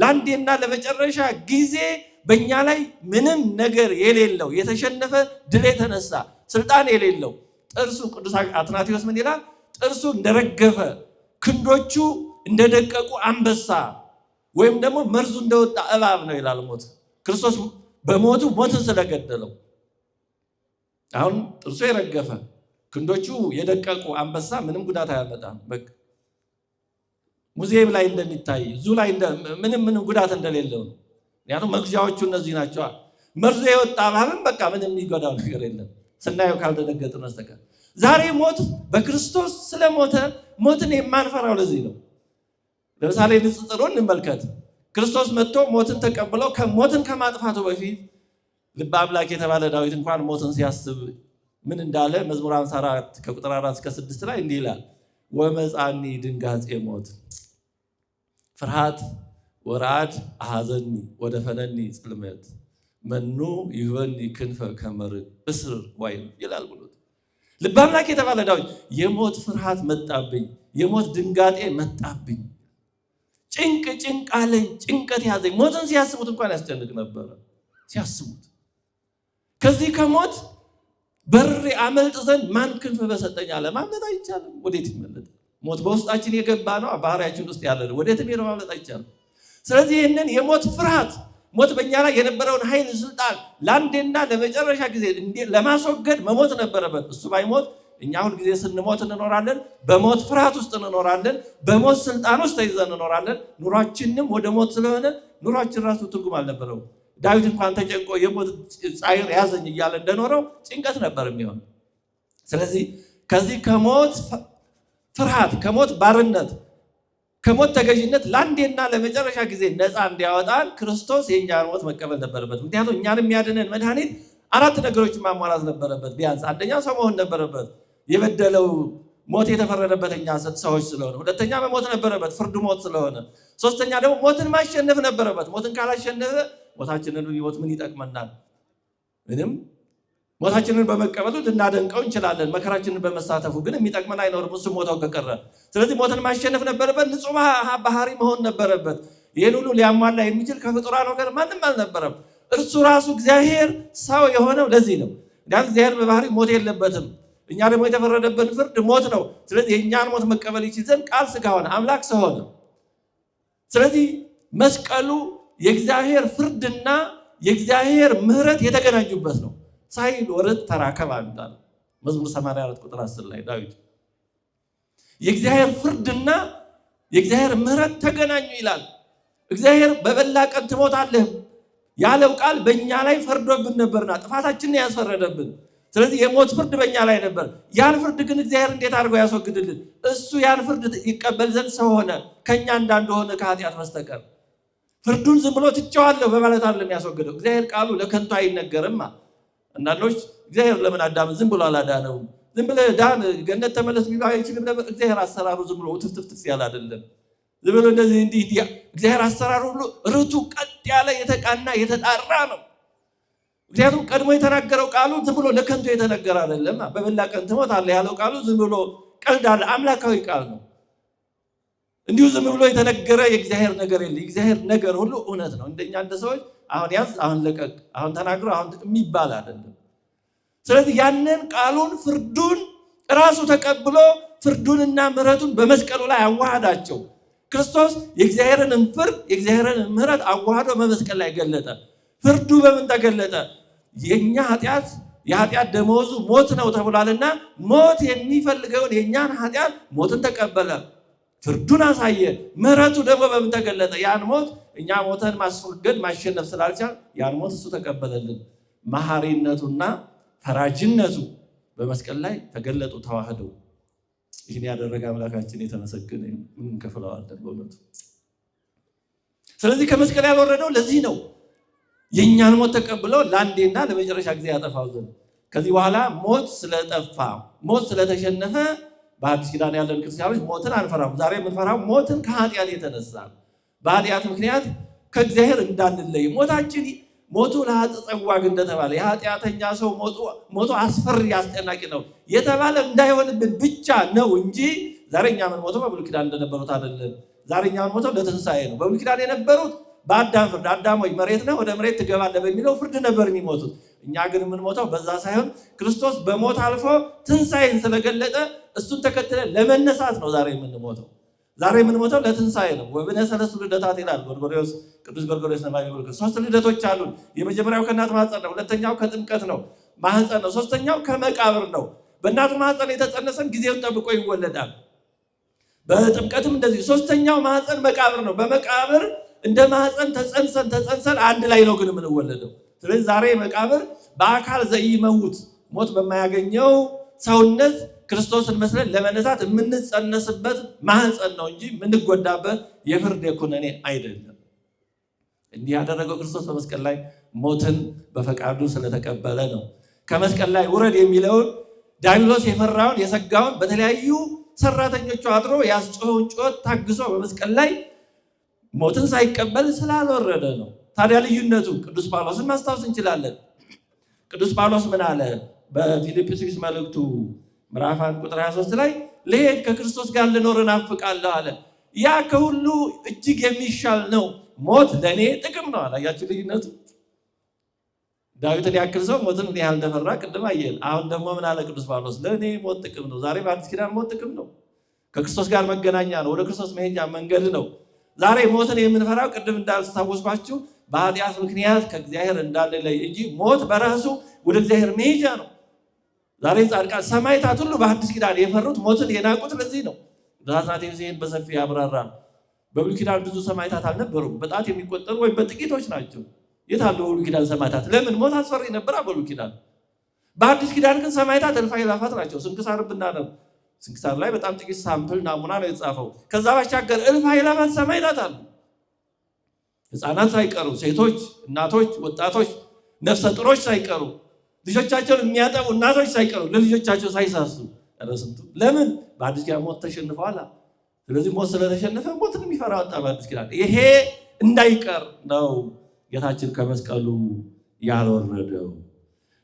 ለአንዴና ለመጨረሻ ጊዜ በእኛ ላይ ምንም ነገር የሌለው የተሸነፈ ድል የተነሳ ስልጣን የሌለው ጥርሱ ቅዱስ አትናቴዎስ ምን ይላል? ጥርሱ እንደረገፈ ክንዶቹ እንደደቀቁ አንበሳ ወይም ደግሞ መርዙ እንደወጣ እባብ ነው ይላል ሞት። ክርስቶስ በሞቱ ሞትን ስለገደለው አሁን ጥርሱ የረገፈ ክንዶቹ የደቀቁ አንበሳ ምንም ጉዳት አያመጣም። በቃ ሙዚየም ላይ እንደሚታይ ዙ ላይ ምንም ጉዳት እንደሌለው ነው። ምክንያቱም መግዣዎቹ እነዚህ ናቸው። መርዙ የወጣ እባብም በቃ ምንም የሚጎዳው ነገር የለም ስናየው ካልደነገጥን በስተቀር። ዛሬ ሞት በክርስቶስ ስለሞተ ሞትን የማንፈራው ለዚህ ነው። ለምሳሌ ንጽጽሩን እንመልከት። ክርስቶስ መጥቶ ሞትን ተቀብለው ሞትን ከማጥፋቱ በፊት ልበ አምላክ የተባለ ዳዊት እንኳን ሞትን ሲያስብ ምን እንዳለ መዝሙር 54 ከቁጥር 4-6 ላይ እንዲህ ይላል። ወመጻኒ ድንጋጼ ሞት ፍርሃት ወራድ አሐዘኒ ወደፈነኒ ጽልመት መኑ ይሁበኒ ክንፈ ከመር እስር ዋይል ይላል ብሎ ልበ አምላክ የተባለ ዳዊት የሞት ፍርሃት መጣብኝ፣ የሞት ድንጋጤ መጣብኝ፣ ጭንቅ አለኝ፣ ጭንቀት ያዘኝ። ሞትን ሲያስቡት እንኳን ያስጨንቅ ነበረ ሲያስቡት። ከዚህ ከሞት በሬ አመልጥ ዘንድ ማን ክንፍ በሰጠኝ አለ። ማምለጥ አይቻልም። ወዴት ይመለጥ? ሞት በውስጣችን የገባ ነው፣ ባህሪያችን ውስጥ ያለ ነው። ወዴትም ሄዶ ማምለጥ አይቻልም። ስለዚህ ይህንን የሞት ፍርሃት ሞት በእኛ ላይ የነበረውን ኃይል ስልጣን ለአንዴና ለመጨረሻ ጊዜ ለማስወገድ መሞት ነበረበት። እሱ ባይሞት እኛ ሁል ጊዜ ስንሞት እንኖራለን፣ በሞት ፍርሃት ውስጥ እንኖራለን፣ በሞት ስልጣን ውስጥ ተይዘን እንኖራለን። ኑሯችንም ወደ ሞት ስለሆነ ኑሯችን ራሱ ትርጉም አልነበረው። ዳዊት እንኳን ተጨንቆ የሞት ጻይር ያዘኝ እያለ እንደኖረው ጭንቀት ነበር የሚሆን። ስለዚህ ከዚህ ከሞት ፍርሃት፣ ከሞት ባርነት፣ ከሞት ተገዥነት ለአንዴና ለመጨረሻ ጊዜ ነፃ እንዲያወጣን ክርስቶስ የእኛን ሞት መቀበል ነበረበት። ምክንያቱም እኛን የሚያድነን መድኃኒት 4 ነገሮችን ማሟላት ነበረበት። ቢያንስ አንደኛ ሰው መሆን ነበረበት፣ የበደለው ሞት የተፈረደበት እኛ ሰዎች ስለሆነ። ሁለተኛ መሞት ነበረበት፣ ፍርዱ ሞት ስለሆነ። ሶስተኛ ደግሞ ሞትን ማሸነፍ ነበረበት። ሞትን ካላሸነፈ ሞታችንን ቢሞት ምን ይጠቅመናል? ምንም። ሞታችንን በመቀበሉ ልናደንቀው እንችላለን፣ መከራችንን በመሳተፉ ግን የሚጠቅመን አይኖርም እሱ ሞተው ከቀረ። ስለዚህ ሞትን ማሸነፍ ነበረበት፣ ንጹሕ ባህሪ መሆን ነበረበት። ይህን ሁሉ ሊያሟላ የሚችል ከፍጡራን ወገን ማንም አልነበረም። እርሱ ራሱ እግዚአብሔር ሰው የሆነው ለዚህ ነው። እግዚአብሔር በባህሪ ሞት የለበትም። እኛ ደግሞ የተፈረደብን ፍርድ ሞት ነው። ስለዚህ የእኛን ሞት መቀበል ይችል ዘንድ ቃል ሥጋ ሆነ፣ አምላክ ሰው ሆነ። ስለዚህ መስቀሉ የእግዚአብሔር ፍርድና የእግዚአብሔር ምሕረት የተገናኙበት ነው። ሳይል ወርድ ተራከብ አምጣል መዝሙር 84 ቁጥር 10 ላይ ዳዊት የእግዚአብሔር ፍርድና የእግዚአብሔር ምሕረት ተገናኙ ይላል። እግዚአብሔር በበላ ቀን ትሞታለህ ያለው ቃል በእኛ ላይ ፈርዶብን ነበርና ጥፋታችንን ያስፈረደብን። ስለዚህ የሞት ፍርድ በእኛ ላይ ነበር። ያን ፍርድ ግን እግዚአብሔር እንዴት አድርጎ ያስወግድልን? እሱ ያን ፍርድ ይቀበል ዘንድ ሰው ሆነ፣ ከእኛ እንዳንዱ ሆነ ከኃጢአት በስተቀር። ፍርዱን ዝም ብሎ ትቼዋለሁ በማለት አይደለም የሚያስወግደው። እግዚአብሔር ቃሉ ለከንቱ አይነገርም። አንዳንዶች እግዚአብሔር ለምን አዳምን ዝም ብሎ አላዳነውም? ዝም ብለህ ዳን ገነት ተመለስ ቢባል አይችልም ነበር። እግዚአብሔር አሰራሩ ዝም ብሎ ትፍትፍ ያለ አይደለም። ዝም ብሎ እንደዚህ እንዲህ እግዚአብሔር አሰራሩ ሁሉ ርቱ ቀጥ ያለ የተቃና የተጣራ ነው። ምክንያቱም ቀድሞ የተናገረው ቃሉ ዝም ብሎ ለከንቱ የተነገረ አይደለም። በበላ ቀን ትሞታለህ ያለው ቃሉ ዝም ብሎ ቀልድ አለ፣ አምላካዊ ቃል ነው። እንዲሁ ዝም ብሎ የተነገረ የእግዚአብሔር ነገር የለም። የእግዚአብሔር ነገር ሁሉ እውነት ነው። እንደኛ እንደ ሰዎች አሁን ያዝ፣ አሁን ለቀቅ፣ አሁን ተናግሮ አሁን የሚባል አይደለም። ስለዚህ ያንን ቃሉን ፍርዱን ራሱ ተቀብሎ ፍርዱንና ምሕረቱን በመስቀሉ ላይ አዋሃዳቸው። ክርስቶስ የእግዚአብሔርን ፍርድ የእግዚአብሔርን ምሕረት አዋህዶ በመስቀል ላይ ገለጠ። ፍርዱ በምን ተገለጠ? የኛ ኃጢአት የኃጢአት ደመወዙ ሞት ነው ተብሏልና ሞት የሚፈልገውን የኛን ኃጢአት ሞትን ተቀበለ፣ ፍርዱን አሳየ። ምሕረቱ ደግሞ በምን ተገለጠ? ያን ሞት እኛ ሞተን ማስወገድ ማሸነፍ ስላልቻል ያን ሞት እሱ ተቀበለልን። መሐሪነቱና ፈራጅነቱ በመስቀል ላይ ተገለጡ፣ ተዋህደው። ይህን ያደረገ አምላካችን የተመሰገነ ምን እንከፍለዋለን በእውነቱ። ስለዚህ ከመስቀል ያልወረደው ለዚህ ነው፣ የእኛን ሞት ተቀብሎ ለአንዴና ለመጨረሻ ጊዜ ያጠፋው ዘንድ። ከዚህ በኋላ ሞት ስለጠፋ ሞት ስለተሸነፈ በአዲስ ኪዳን ያለን ክርስቲያኖች ሞትን አንፈራም። ዛሬ የምንፈራው ሞትን ከኃጢአት የተነሳ በኃጢአት ምክንያት ከእግዚአብሔር እንዳንለይ ሞቱ ለኃጥእ ጸዋግ እንደተባለ የኃጢአተኛ ሰው ሞቱ አስፈሪ አስጨናቂ ነው የተባለ እንዳይሆንብን ብቻ ነው እንጂ ዛሬ እኛ የምንሞተው በብሉይ ኪዳን እንደነበሩት አይደለም። ዛሬ እኛ የምንሞተው ለትንሣኤ ነው። በብሉይ ኪዳን የነበሩት በአዳም ፍርድ አዳም ወይ መሬት ነህ ወደ መሬት ትገባለህ በሚለው ፍርድ ነበር የሚሞቱት። እኛ ግን የምንሞተው በዛ ሳይሆን ክርስቶስ በሞት አልፎ ትንሣኤን ስለገለጠ እሱን ተከትለን ለመነሳት ነው ዛሬ የምንሞተው። ዛሬ የምንሞተው ለትንሣኤ ነው። ወብነ ሰለስቱ ልደታት ይላል ጎርጎርዮስ፣ ቅዱስ ጎርጎርዮስ ነባቤ። 3 ልደቶች አሉን። የመጀመሪያው ከእናት ማኅፀን ነው። ሁለተኛው ከጥምቀት ነው ማኅፀን ነው። ሶስተኛው ከመቃብር ነው። በእናቱ ማኅፀን የተጸነሰን ጊዜውን ጠብቆ ይወለዳል። በጥምቀትም እንደዚህ። ሶስተኛው ማኅፀን መቃብር ነው። በመቃብር እንደ ማኅፀን ተጸንሰን አንድ ላይ ነው ግን የምንወለደው። ስለዚህ ዛሬ መቃብር በአካል ዘኢይመውት ሞት በማያገኘው ሰውነት ክርስቶስን መስለን ለመነሳት የምንጸነስበት ማኅፀን ነው እንጂ የምንጎዳበት የፍርድ የኩነኔ አይደለም። እንዲህ ያደረገው ክርስቶስ በመስቀል ላይ ሞትን በፈቃዱ ስለተቀበለ ነው። ከመስቀል ላይ ውረድ የሚለውን ዲያብሎስ የፈራውን የሰጋውን በተለያዩ ሰራተኞቹ አድሮ ያስጮኸውን ጩኸት ታግሶ በመስቀል ላይ ሞትን ሳይቀበል ስላልወረደ ነው። ታዲያ ልዩነቱ ቅዱስ ጳውሎስን ማስታወስ እንችላለን። ቅዱስ ጳውሎስ ምን አለ? በፊልጵስዩስ መልእክቱ ምዕራፍ 1 ቁጥር 23 ላይ ልሄድ ከክርስቶስ ጋር ልኖር እናፍቃለሁ አለ። ያ ከሁሉ እጅግ የሚሻል ነው፣ ሞት ለእኔ ጥቅም ነው አለ። አያችሁ ልዩነቱ? ዳዊትን ያክል ሰው ሞትን ምን ያህል እንደፈራ ቅድም አየን። አሁን ደግሞ ምን አለ ቅዱስ ጳውሎስ? ለእኔ ሞት ጥቅም ነው። ዛሬ በአዲስ ኪዳን ሞት ጥቅም ነው። ከክርስቶስ ጋር መገናኛ ነው። ወደ ክርስቶስ መሄጃ መንገድ ነው። ዛሬ ሞትን የምንፈራው ቅድም እንዳስታወስኳችሁ በኃጢአት ምክንያት ከእግዚአብሔር እንዳንለይ እንጂ ሞት በራሱ ወደ እግዚአብሔር መሄጃ ነው። ዛሬ ጻድቃን ሰማዕታት ሁሉ በአዲስ ኪዳን የፈሩት ሞትን የናቁት ለዚህ ነው። ራሳቴን ሲሄን በሰፊ ያብራራል። በብሉይ ኪዳን ብዙ ሰማዕታት አልነበሩም። በጣት የሚቆጠሩ ወይም በጥቂቶች ናቸው። የት አሉ በብሉይ ኪዳን ሰማዕታት? ለምን? ሞት አስፈሪ ነበር በብሉይ ኪዳን። በአዲስ ኪዳን ግን ሰማዕታት እልፍ አእላፋት ናቸው። ስንክሳር ብናነብ ስንክሳር ላይ በጣም ጥቂት ሳምፕል ናሙና ነው የተጻፈው። ከዛ ባሻገር እልፍ አእላፋት ሰማዕታት አሉ። ሕፃናት ሳይቀሩ፣ ሴቶች፣ እናቶች፣ ወጣቶች፣ ነፍሰ ጡሮች ሳይቀሩ፣ ልጆቻቸውን የሚያጠቡ እናቶች ሳይቀሩ ለልጆቻቸው ሳይሳሱ ረስንቱ። ለምን? በአዲስ ኪዳን ሞት ተሸንፈዋል። ስለዚህ ሞት ስለተሸነፈ ሞትን የሚፈራ ወጣ በአዲስ ኪዳን። ይሄ እንዳይቀር ነው ጌታችን ከመስቀሉ ያልወረደው።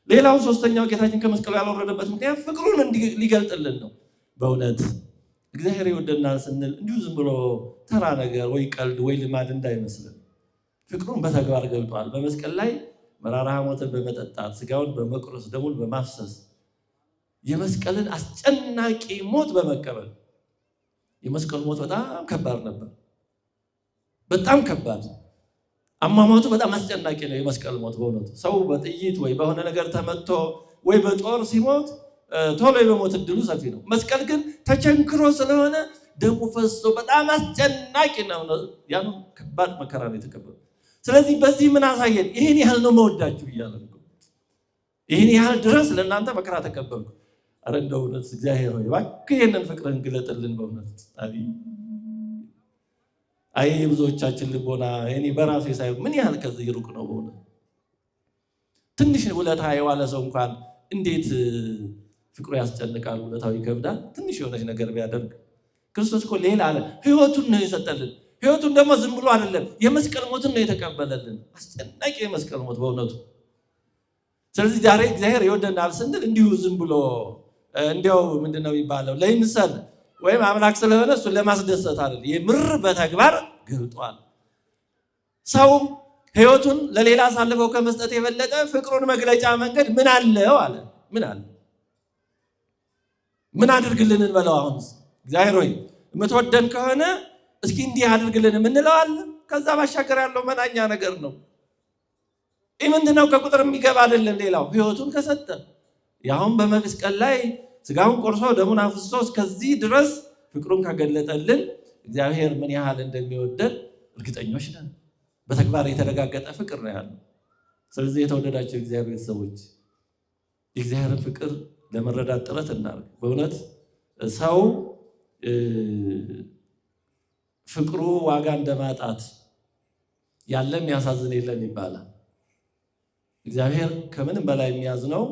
ሌላው ሶስተኛው ጌታችን ከመስቀሉ ያልወረደበት ምክንያት ፍቅሩን ሊገልጥልን ነው። በእውነት እግዚአብሔር ይወደናል ስንል እንዲሁ ዝም ብሎ ተራ ነገር ወይ ቀልድ ወይ ልማድ እንዳይመስልን ፍቅሩን በተግባር ገልጧል። በመስቀል ላይ መራራ ሐሞትን በመጠጣት ስጋውን በመቁረስ ደሙን በማፍሰስ የመስቀልን አስጨናቂ ሞት በመቀበል። የመስቀል ሞት በጣም ከባድ ነበር። በጣም ከባድ አሟሟቱ በጣም አስጨናቂ ነው የመስቀል ሞት። በእውነቱ ሰው በጥይት ወይ በሆነ ነገር ተመቶ ወይ በጦር ሲሞት ቶሎ የመሞት እድሉ ሰፊ ነው። መስቀል ግን ተቸንክሮ ስለሆነ ደሙ ፈሶ በጣም አስጨናቂ ነው። ያን ከባድ መከራ ነው የተቀበለው። ስለዚህ በዚህ ምን አሳየን? ይህን ያህል ነው መወዳችሁ እያለ ይህን ያህል ድረስ ለእናንተ መከራ ተቀበልኩ። ኧረ እንደው እውነት እግዚአብሔር ሆይ እባክህ ይህንን ፍቅርህን ግለጥልን። በእውነት አይ የብዙዎቻችን ልቦና እኔ በራሴ ሳይሆን ምን ያህል ከዚህ ሩቅ ነው። በእውነት ትንሽ ውለታ የዋለ ሰው እንኳን እንዴት ፍቅሩ ያስጨንቃል፣ ውለታው ይከብዳል። ትንሽ የሆነች ነገር ቢያደርግ ክርስቶስ እኮ ሌላ አለ። ህይወቱን ነው የሰጠልን። ህይወቱን ደግሞ ዝም ብሎ አይደለም፣ የመስቀል ሞትን ነው የተቀበለልን። አስጨናቂ የመስቀል ሞት በእውነቱ። ስለዚህ ዛሬ እግዚአብሔር ይወደናል ስንል እንዲሁ ዝም ብሎ እንዲያው ምንድነው የሚባለው ለይምሰል ወይም አምላክ ስለሆነ እሱን ለማስደሰት አይደል፣ የምር በተግባር ገልጧል። ሰው ህይወቱን ለሌላ አሳልፈው ከመስጠት የበለጠ ፍቅሩን መግለጫ መንገድ ምን አለው አለ። ምን አለ? ምን አድርግልን እንበለው? አሁን እግዚአብሔር ሆይ የምትወደን ከሆነ እስኪ እንዲህ አድርግልን የምንለው አለ? ከዛ ባሻገር ያለው መናኛ ነገር ነው። ምንድነው? ከቁጥር የሚገባ አይደለም። ሌላው ህይወቱን ከሰጠ ያሁን በመስቀል ላይ ስጋውን ቆርሶ ደሙን አፍስሶ እስከዚህ ድረስ ፍቅሩን ከገለጠልን እግዚአብሔር ምን ያህል እንደሚወደን እርግጠኞች ነን። በተግባር የተረጋገጠ ፍቅር ነው ያለው። ስለዚህ የተወደዳቸው እግዚአብሔር ሰዎች የእግዚአብሔርን ፍቅር ለመረዳት ጥረት እናድርግ። በእውነት ሰው ፍቅሩ ዋጋ እንደማጣት ያለ የሚያሳዝን የለም ይባላል። እግዚአብሔር ከምንም በላይ የሚያዝነው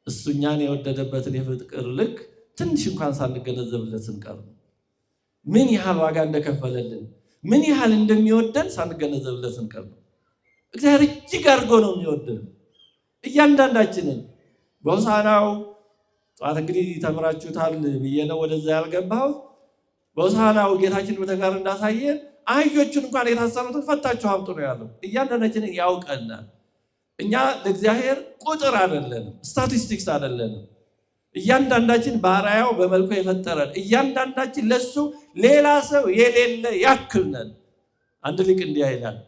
እሱ እኛን የወደደበትን የፍቅር ልክ ትንሽ እንኳን ሳንገነዘብለት ስንቀር ነው። ምን ያህል ዋጋ እንደከፈለልን፣ ምን ያህል እንደሚወደን ሳንገነዘብለት ስንቀር ነው። እግዚአብሔር እጅግ አድርጎ ነው የሚወደን እያንዳንዳችንን። በሆሳዕናው ጠዋት እንግዲህ ተምራችሁታል ብዬ ነው ወደዛ ያልገባሁት። በሆሳዕናው ጌታችን በተግባር እንዳሳየን አህዮቹን እንኳን የታሰሩትን ፈታችሁ አምጡ ነው ያለው። እያንዳንዳችንን ያውቀናል። እኛ ለእግዚአብሔር ቁጥር አይደለንም፣ ስታቲስቲክስ አይደለንም። እያንዳንዳችን በአርአያው በመልኩ የፈጠረን እያንዳንዳችን ለሱ ሌላ ሰው የሌለ ያክል ነን። አንድ ሊቅ እንዲህ ይላል፣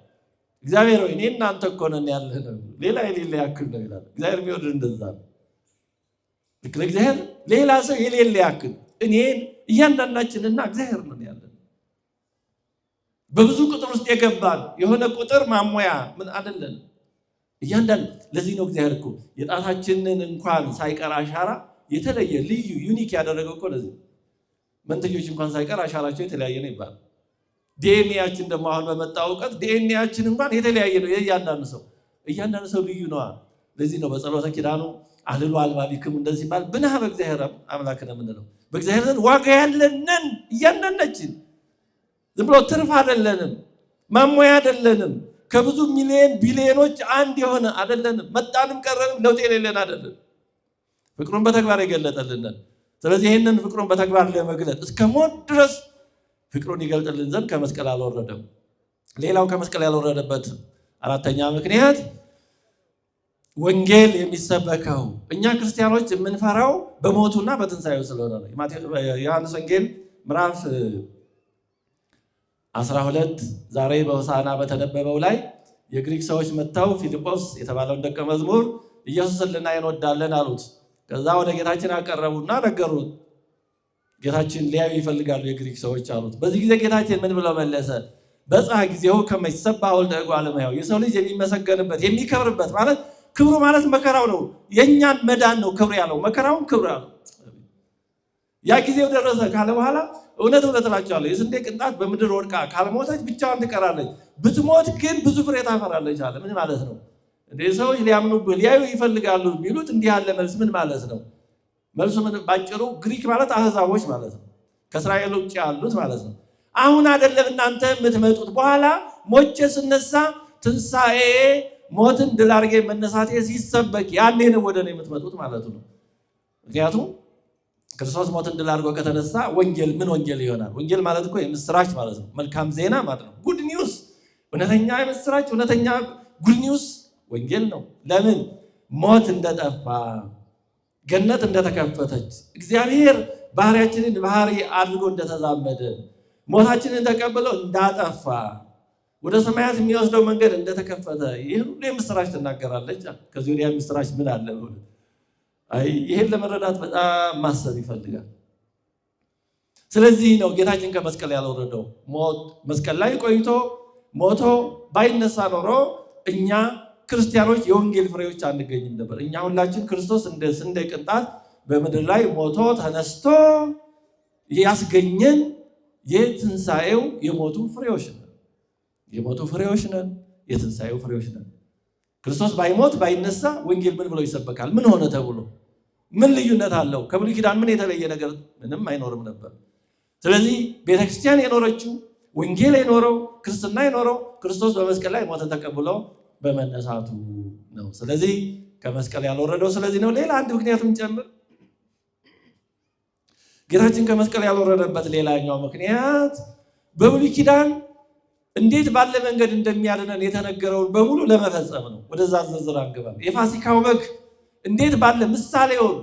እግዚአብሔር ሆይ እኔ እናንተ እኮ ነን ያለነው ሌላ የሌለ ያክል ነው ይላል። እግዚአብሔር የሚወድ እንደዛ ነው። ልክ ለእግዚአብሔር ሌላ ሰው የሌለ ያክል እኔን እያንዳንዳችንና እግዚአብሔር ነን ያለን። በብዙ ቁጥር ውስጥ የገባን የሆነ ቁጥር ማሞያ ምን አይደለን እያንዳንድ። ለዚህ ነው እግዚአብሔር እኮ የጣታችንን እንኳን ሳይቀር አሻራ የተለየ ልዩ ዩኒክ ያደረገው እኮ ለዚህ። መንትዮች እንኳን ሳይቀር አሻራቸው የተለያየ ነው ይባላል። ዲኤንኤያችን ደግሞ አሁን በመጣ እውቀት ዲኤንኤያችን እንኳን የተለያየ ነው። እያንዳንዱ ሰው ልዩ ነዋ። ለዚህ ነው በጸሎተ ኪዳኑ አልሉ አልባቢክም እንደዚህ ይባል ብነሃ በእግዚአብሔር አምላክ ነው የምንለው። በእግዚአብሔር ዘንድ ዋጋ ያለንን እያንዳንዳችን ዝም ብሎ ትርፍ አይደለንም፣ ማሞያ አይደለንም፣ ከብዙ ሚሊዮን ቢሊዮኖች አንድ የሆነ አይደለንም፣ መጣንም ቀረንም ለውጥ የሌለን አይደለም። ፍቅሩን በተግባር የገለጠልን። ስለዚህ ይህንን ፍቅሩን በተግባር ለመግለጥ እስከ ሞት ድረስ ፍቅሩን ይገልጥልን ዘንድ ከመስቀል አልወረደም። ሌላው ከመስቀል ያልወረደበት አራተኛ ምክንያት ወንጌል የሚሰበከው እኛ ክርስቲያኖች የምንፈራው በሞቱና በትንሣኤው ስለሆነ ነው። ዮሐንስ ወንጌል ምዕራፍ 12 ዛሬ በሆሳዕና በተነበበው ላይ የግሪክ ሰዎች መጥተው ፊልጶስ የተባለውን ደቀ መዝሙር ኢየሱስን ልናይ እንወዳለን አሉት። ከዛ ወደ ጌታችን አቀረቡና ነገሩት። ጌታችን ሊያዩ ይፈልጋሉ የግሪክ ሰዎች አሉት። በዚህ ጊዜ ጌታችን ምን ብለው መለሰ? በጽሐ ጊዜው ከመ ይሰብሐ ወልደ እጓለ እመሕያው። የሰው ልጅ የሚመሰገንበት የሚከብርበት ማለት ክብሩ ማለት መከራው ነው። የእኛን መዳን ነው ክብር ያለው፣ መከራውን ክብር ያለው። ያ ጊዜው ደረሰ ካለ በኋላ እውነት እውነት እላችኋለሁ የስንዴ ቅንጣት በምድር ወድቃ ካልሞተች ብቻዋን ትቀራለች፣ ብትሞት ግን ብዙ ፍሬ ታፈራለች አለ። ምን ማለት ነው? ሰዎች ሊያምኑብህ ሊያዩ ይፈልጋሉ ቢሉት እንዲህ ያለ መልስ ምን ማለት ነው? መልሱ ምን? ባጭሩ ግሪክ ማለት አህዛቦች ማለት ነው፣ ከእስራኤል ውጭ ያሉት ማለት ነው። አሁን አይደለም እናንተ የምትመጡት፣ በኋላ ሞቼ ስነሳ ትንሣኤ ሞትን ድል አድርጌ መነሳቴ ሲሰበክ ያኔ ነው ወደ እኔ የምትመጡት ማለቱ ነው። ምክንያቱም ክርስቶስ ሞትን ድል አድርጎ ከተነሳ ወንጌል ምን ወንጌል ይሆናል? ወንጌል ማለት እኮ የምስራች ማለት ነው፣ መልካም ዜና ማለት ነው። ጉድ ኒውስ፣ እውነተኛ የምስራች፣ እውነተኛ ጉድ ኒውስ ወንጌል ነው። ለምን? ሞት እንደጠፋ፣ ገነት እንደተከፈተች፣ እግዚአብሔር ባህሪያችንን ባህሪ አድርጎ እንደተዛመደ፣ ሞታችንን ተቀብሎ እንዳጠፋ፣ ወደ ሰማያት የሚወስደው መንገድ እንደተከፈተ ይህን ሁሉ የምስራች ትናገራለች። ከዚህ ወዲያ የምስራች ምን አለ? ይህን ለመረዳት በጣም ማሰብ ይፈልጋል። ስለዚህ ነው ጌታችን ከመስቀል ያልወረደው። መስቀል ላይ ቆይቶ ሞቶ ባይነሳ ኖሮ እኛ ክርስቲያኖች የወንጌል ፍሬዎች አንገኝም ነበር። እኛ ሁላችን ክርስቶስ እንደ ስንዴ ቅንጣት በምድር ላይ ሞቶ ተነስቶ ያስገኘን የትንሣኤው የሞቱ ፍሬዎች ነን። የሞቱ ፍሬዎች ነን፣ የትንሣኤው ፍሬዎች ነን። ክርስቶስ ባይሞት ባይነሳ ወንጌል ምን ብሎ ይሰበካል? ምን ሆነ ተብሎ ምን ልዩነት አለው? ከብሉይ ኪዳን ምን የተለየ ነገር? ምንም አይኖርም ነበር። ስለዚህ ቤተክርስቲያን የኖረችው ወንጌል የኖረው ክርስትና የኖረው ክርስቶስ በመስቀል ላይ ሞተ ተቀብሎ በመነሳቱ ነው። ስለዚህ ከመስቀል ያልወረደው ስለዚህ ነው። ሌላ አንድ ምክንያቱም ጨምር ጌታችን ከመስቀል ያልወረደበት ሌላኛው ምክንያት በብሉይ ኪዳን እንዴት ባለ መንገድ እንደሚያድነን የተነገረውን በሙሉ ለመፈጸም ነው። ወደዛ ዝርዝር አንገባም። የፋሲካው በግ እንዴት ባለ ምሳሌውን፣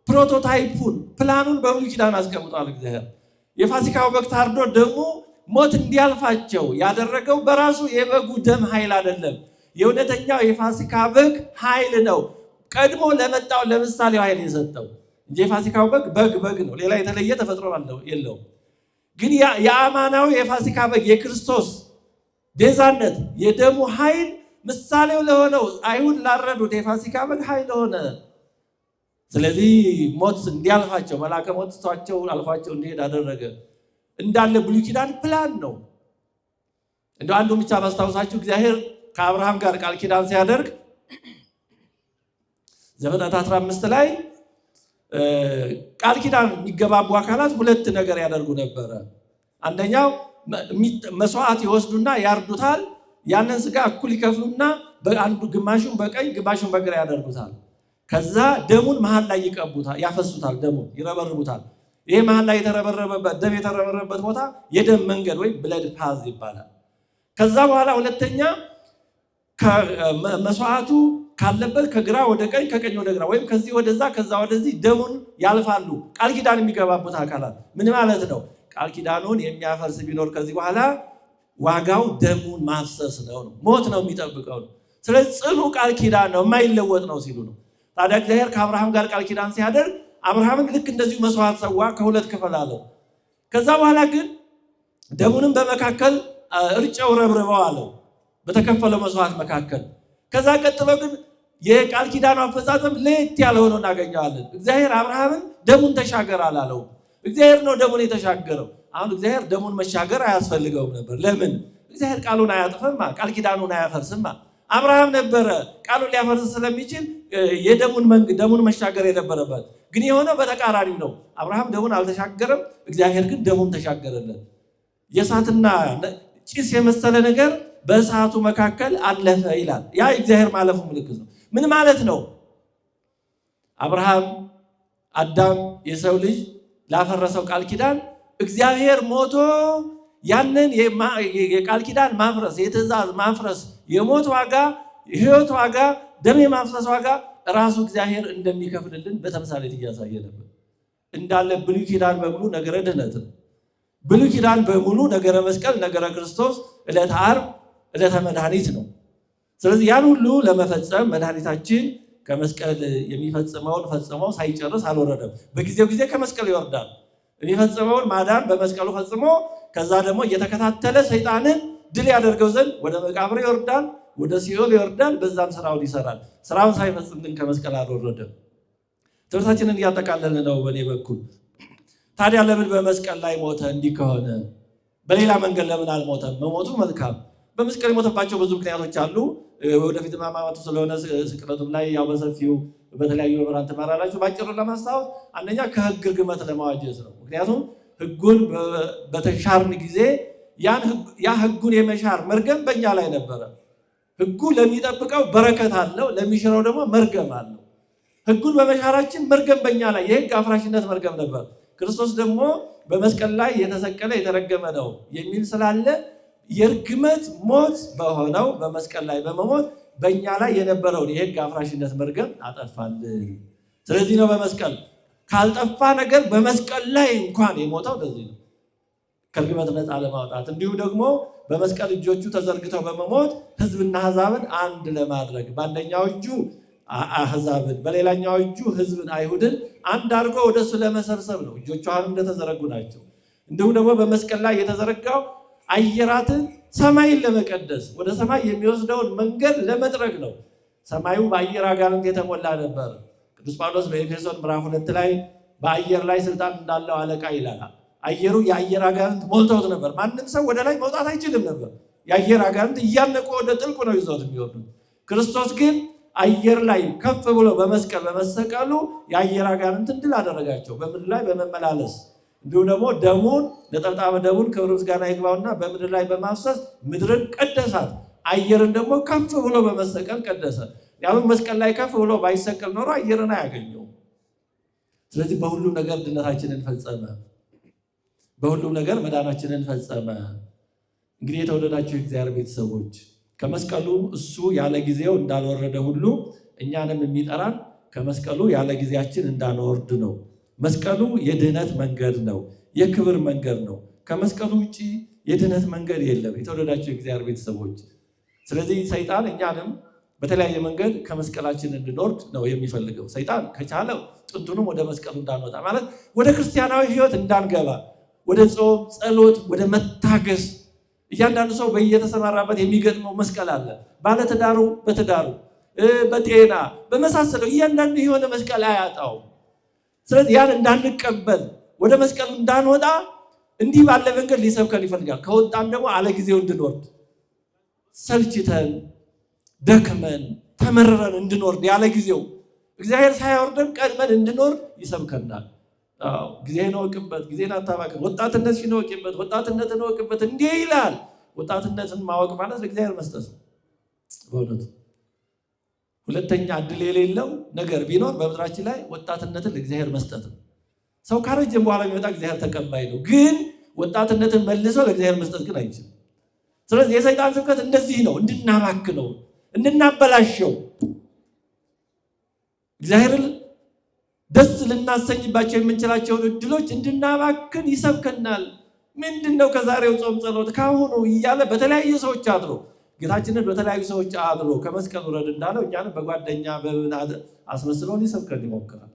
ፕሮቶታይፑን፣ ፕላኑን በብሉይ ኪዳን አስቀምጧል እግዚአብሔር። የፋሲካው በግ ታርዶ ደግሞ ሞት እንዲያልፋቸው ያደረገው በራሱ የበጉ ደም ኃይል አይደለም። የእውነተኛው የፋሲካ በግ ኃይል ነው ቀድሞ ለመጣው ለምሳሌው ኃይል የሰጠው እንጂ የፋሲካው በግ ነው። ሌላ የተለየ ተፈጥሮ የለውም። ግን የአማናዊ የፋሲካ በግ የክርስቶስ ቤዛነት የደሙ ኃይል ምሳሌው ለሆነው አይሁድ ላረዱት የፋሲካ በግ ኃይል ሆነ። ስለዚህ ሞት እንዲያልፋቸው መልአከ ሞት ትቷቸው አልፏቸው እንዲሄድ አደረገ። እንዳለ ብሉይ ኪዳን ፕላን ነው። እንደው አንዱ ብቻ ማስታወሳችሁ እግዚአብሔር ከአብርሃም ጋር ቃል ኪዳን ሲያደርግ ዘፍጥረት 15 ላይ ቃል ኪዳን የሚገባቡ አካላት ሁለት ነገር ያደርጉ ነበረ። አንደኛው መስዋዕት ይወስዱና ያርዱታል። ያንን ስጋ እኩል ይከፍሉና በአንዱ ግማሹን በቀኝ ግማሹን በግራ ያደርጉታል። ከዛ ደሙን መሃል ላይ ይቀቡታል፣ ያፈሱታል፣ ደሙን ይረበርቡታል። ይሄ መሃል ላይ የተረበረበበት ደም የተረበረበበት ቦታ የደም መንገድ ወይም ብለድ ፓዝ ይባላል። ከዛ በኋላ ሁለተኛ መስዋዕቱ ካለበት ከግራ ወደ ቀኝ ከቀኝ ወደ ግራ ወይም ከዚህ ወደዛ ከዛ ወደዚህ ደሙን ያልፋሉ። ቃል ኪዳን የሚገባቡት አካላት ምን ማለት ነው? ቃል ኪዳኑን የሚያፈርስ ቢኖር ከዚህ በኋላ ዋጋው ደሙን ማፍሰስ ነው፣ ሞት ነው የሚጠብቀው ነው። ስለዚህ ጽኑ ቃል ኪዳን ነው፣ የማይለወጥ ነው ሲሉ ነው። ታዲያ እግዚአብሔር ከአብርሃም ጋር ቃል ኪዳን ሲያደርግ አብርሃምን ልክ እንደዚሁ መስዋዕት ሰዋ፣ ከሁለት ክፍል አለው። ከዛ በኋላ ግን ደሙንም በመካከል እርጨው ረብርበው አለው በተከፈለው መስዋዕት መካከል። ከዛ ቀጥሎ ግን የቃል ኪዳኑ አፈጻጸም ለየት ያለ ሆኖ እናገኘዋለን። እግዚአብሔር አብርሃምን ደሙን ተሻገር አላለው። እግዚአብሔር ነው ደሙን የተሻገረው። አሁን እግዚአብሔር ደሙን መሻገር አያስፈልገውም ነበር። ለምን? እግዚአብሔር ቃሉን አያጥፍማ፣ ቃል ኪዳኑን አያፈርስማ። አብርሃም ነበረ ቃሉን ሊያፈርስ ስለሚችል ደሙን መሻገር የነበረበት። ግን የሆነው በተቃራኒ ነው። አብርሃም ደሙን አልተሻገረም፣ እግዚአብሔር ግን ደሙን ተሻገረለት። የእሳትና ጭስ የመሰለ ነገር በእሳቱ መካከል አለፈ ይላል። ያ እግዚአብሔር ማለፉ ምልክት ነው። ምን ማለት ነው? አዳም የሰው ልጅ ላፈረሰው ቃል ኪዳን እግዚአብሔር ሞቶ ያንን የቃል ኪዳን ማፍረስ፣ የትእዛዝ ማፍረስ፣ የሞት ዋጋ፣ የህይወት ዋጋ፣ ደም የማፍሰስ ዋጋ ራሱ እግዚአብሔር እንደሚከፍልልን በተምሳሌት እያሳየ ነበር። እንዳለ ብሉይ ኪዳን በሙሉ ነገረ ድህነት ነው። ብሉይ ኪዳን በሙሉ ነገረ መስቀል፣ ነገረ ክርስቶስ፣ ዕለተ ዓርብ፣ ዕለተ መድኃኒት ነው። ስለዚህ ያን ሁሉ ለመፈጸም መድኃኒታችን ከመስቀል የሚፈጽመውን ፈጽሞ ሳይጨርስ አልወረደም። በጊዜው ጊዜ ከመስቀል ይወርዳል። የሚፈጽመውን ማዳን በመስቀሉ ፈጽሞ ከዛ ደግሞ እየተከታተለ ሰይጣንን ድል ያደርገው ዘንድ ወደ መቃብር ይወርዳል፣ ወደ ሲኦል ይወርዳል። በዛም ስራውን ይሰራል። ስራውን ሳይፈጽም ግን ከመስቀል አልወረደም። ትምህርታችንን እያጠቃለልን ነው። በእኔ በኩል ታዲያ ለምን በመስቀል ላይ ሞተ? እንዲህ ከሆነ በሌላ መንገድ ለምን አልሞተም? መሞቱ መልካም። በመስቀል የሞተባቸው ብዙ ምክንያቶች አሉ። ወደፊት ማማቱ ስለሆነ ስቅለቱም ላይ ያው በሰፊው በተለያዩ መምህራን ትማራላችሁ። ባጭሩ ለማስታወስ አንደኛ ከህግ ርግመት ለማዋጀት ነው። ምክንያቱም ህጉን በተሻርን ጊዜ ያ ህጉን የመሻር መርገም በእኛ ላይ ነበረ። ህጉ ለሚጠብቀው በረከት አለው፣ ለሚሽረው ደግሞ መርገም አለው። ህጉን በመሻራችን መርገም በእኛ ላይ የህግ አፍራሽነት መርገም ነበር። ክርስቶስ ደግሞ በመስቀል ላይ የተሰቀለ የተረገመ ነው የሚል ስላለ የርግመት ሞት በሆነው በመስቀል ላይ በመሞት በእኛ ላይ የነበረውን የህግ አፍራሽነት መርገም አጠፋልን። ስለዚህ ነው በመስቀል ካልጠፋ ነገር በመስቀል ላይ እንኳን የሞተው ለዚህ ነው፣ ከርግመት ነፃ ለማውጣት። እንዲሁም ደግሞ በመስቀል እጆቹ ተዘርግተው በመሞት ህዝብና አሕዛብን አንድ ለማድረግ በአንደኛው እጁ አሕዛብን በሌላኛው እጁ ህዝብን አይሁድን አንድ አድርጎ ወደሱ ለመሰብሰብ ነው። እጆቹ አሁንም እንደተዘረጉ ናቸው። እንዲሁም ደግሞ በመስቀል ላይ የተዘረጋው አየራትን ሰማይን ለመቀደስ ወደ ሰማይ የሚወስደውን መንገድ ለመጥረግ ነው። ሰማዩ በአየር አጋንንት የተሞላ ነበር። ቅዱስ ጳውሎስ በኤፌሶን ምዕራፍ 2 ላይ በአየር ላይ ስልጣን እንዳለው አለቃ ይላል። አየሩ የአየር አጋንንት ሞልተውት ነበር። ማንም ሰው ወደ ላይ መውጣት አይችልም ነበር። የአየር አጋንንት እያነቁ ወደ ጥልቁ ነው ይዘውት የሚወርዱት። ክርስቶስ ግን አየር ላይ ከፍ ብሎ በመስቀል በመሰቀሉ የአየር አጋንንትን ድል አደረጋቸው በምድር ላይ በመመላለስ። እንዲሁም ደግሞ ደሙን ነጠብጣበ ደሙን ክብር ምስጋና ይግባውና በምድር ላይ በማፍሰስ ምድርን ቀደሳት። አየርን ደግሞ ከፍ ብሎ በመሰቀል ቀደሰ። ያው መስቀል ላይ ከፍ ብሎ ባይሰቀል ኖሮ አየርን አያገኘው። ስለዚህ በሁሉም ነገር ድነታችንን ፈጸመ። በሁሉም ነገር መዳናችንን ፈጸመ። እንግዲህ የተወደዳችሁ የእግዚአብሔር ቤተሰቦች ከመስቀሉ እሱ ያለ ጊዜው እንዳልወረደ ሁሉ እኛንም የሚጠራን ከመስቀሉ ያለ ጊዜያችን እንዳንወርድ ነው። መስቀሉ የድህነት መንገድ ነው፣ የክብር መንገድ ነው። ከመስቀሉ ውጭ የድህነት መንገድ የለም። የተወደዳችሁ የእግዚአብሔር ቤተሰቦች ስለዚህ ሰይጣን እኛንም በተለያየ መንገድ ከመስቀላችን እንድንወርድ ነው የሚፈልገው። ሰይጣን ከቻለው ጥንቱንም ወደ መስቀሉ እንዳንወጣ ማለት ወደ ክርስቲያናዊ ሕይወት እንዳንገባ፣ ወደ ጾም፣ ጸሎት፣ ወደ መታገስ እያንዳንዱ ሰው በየተሰማራበት የሚገጥመው መስቀል አለ። ባለትዳሩ በትዳሩ፣ በጤና በመሳሰለው እያንዳንዱ የሆነ መስቀል አያጣው። ስለዚህ ያን እንዳንቀበል ወደ መስቀሉ እንዳንወጣ እንዲህ ባለ መንገድ ሊሰብከን ይፈልጋል። ከወጣን ደግሞ አለ ጊዜው እንድንወርድ ሰልችተን ደክመን ተመረረን እንድንወርድ ያለ ጊዜው እግዚአብሔር ሳያወርደን ቀድመን እንድንወርድ ይሰብከናል። ጊዜህን እወቅበት፣ ጊዜን አታባክን፣ ወጣትነትሽን እወቂበት፣ ወጣትነትን እወቅበት እንዲህ ይላል። ወጣትነትን ማወቅ ማለት ለእግዚአብሔር መስጠት ነው። በእውነቱ ሁለተኛ እድል የሌለው ነገር ቢኖር በምድራችን ላይ ወጣትነትን ለእግዚአብሔር መስጠት ነው። ሰው ካረጀም በኋላ የሚመጣ እግዚአብሔር ተቀባይ ነው። ግን ወጣትነትን መልሶ ለእግዚአብሔር መስጠት ግን አይችልም። ስለዚህ የሰይጣን ስብከት እንደዚህ ነው፣ እንድናባክነው፣ እንድናበላሸው፣ እግዚአብሔርን ደስ ልናሰኝባቸው የምንችላቸውን እድሎች እንድናባክን ይሰብከናል። ምንድነው ከዛሬው ጾም ጸሎት ካሁኑ እያለ በተለያዩ ሰዎች አድሮ ጌታችንን በተለያዩ ሰዎች አድሮ ከመስቀል ውረድ እንዳለው እኛንም በጓደኛ አስመስሎ ሊሰብከን ይሞክራል።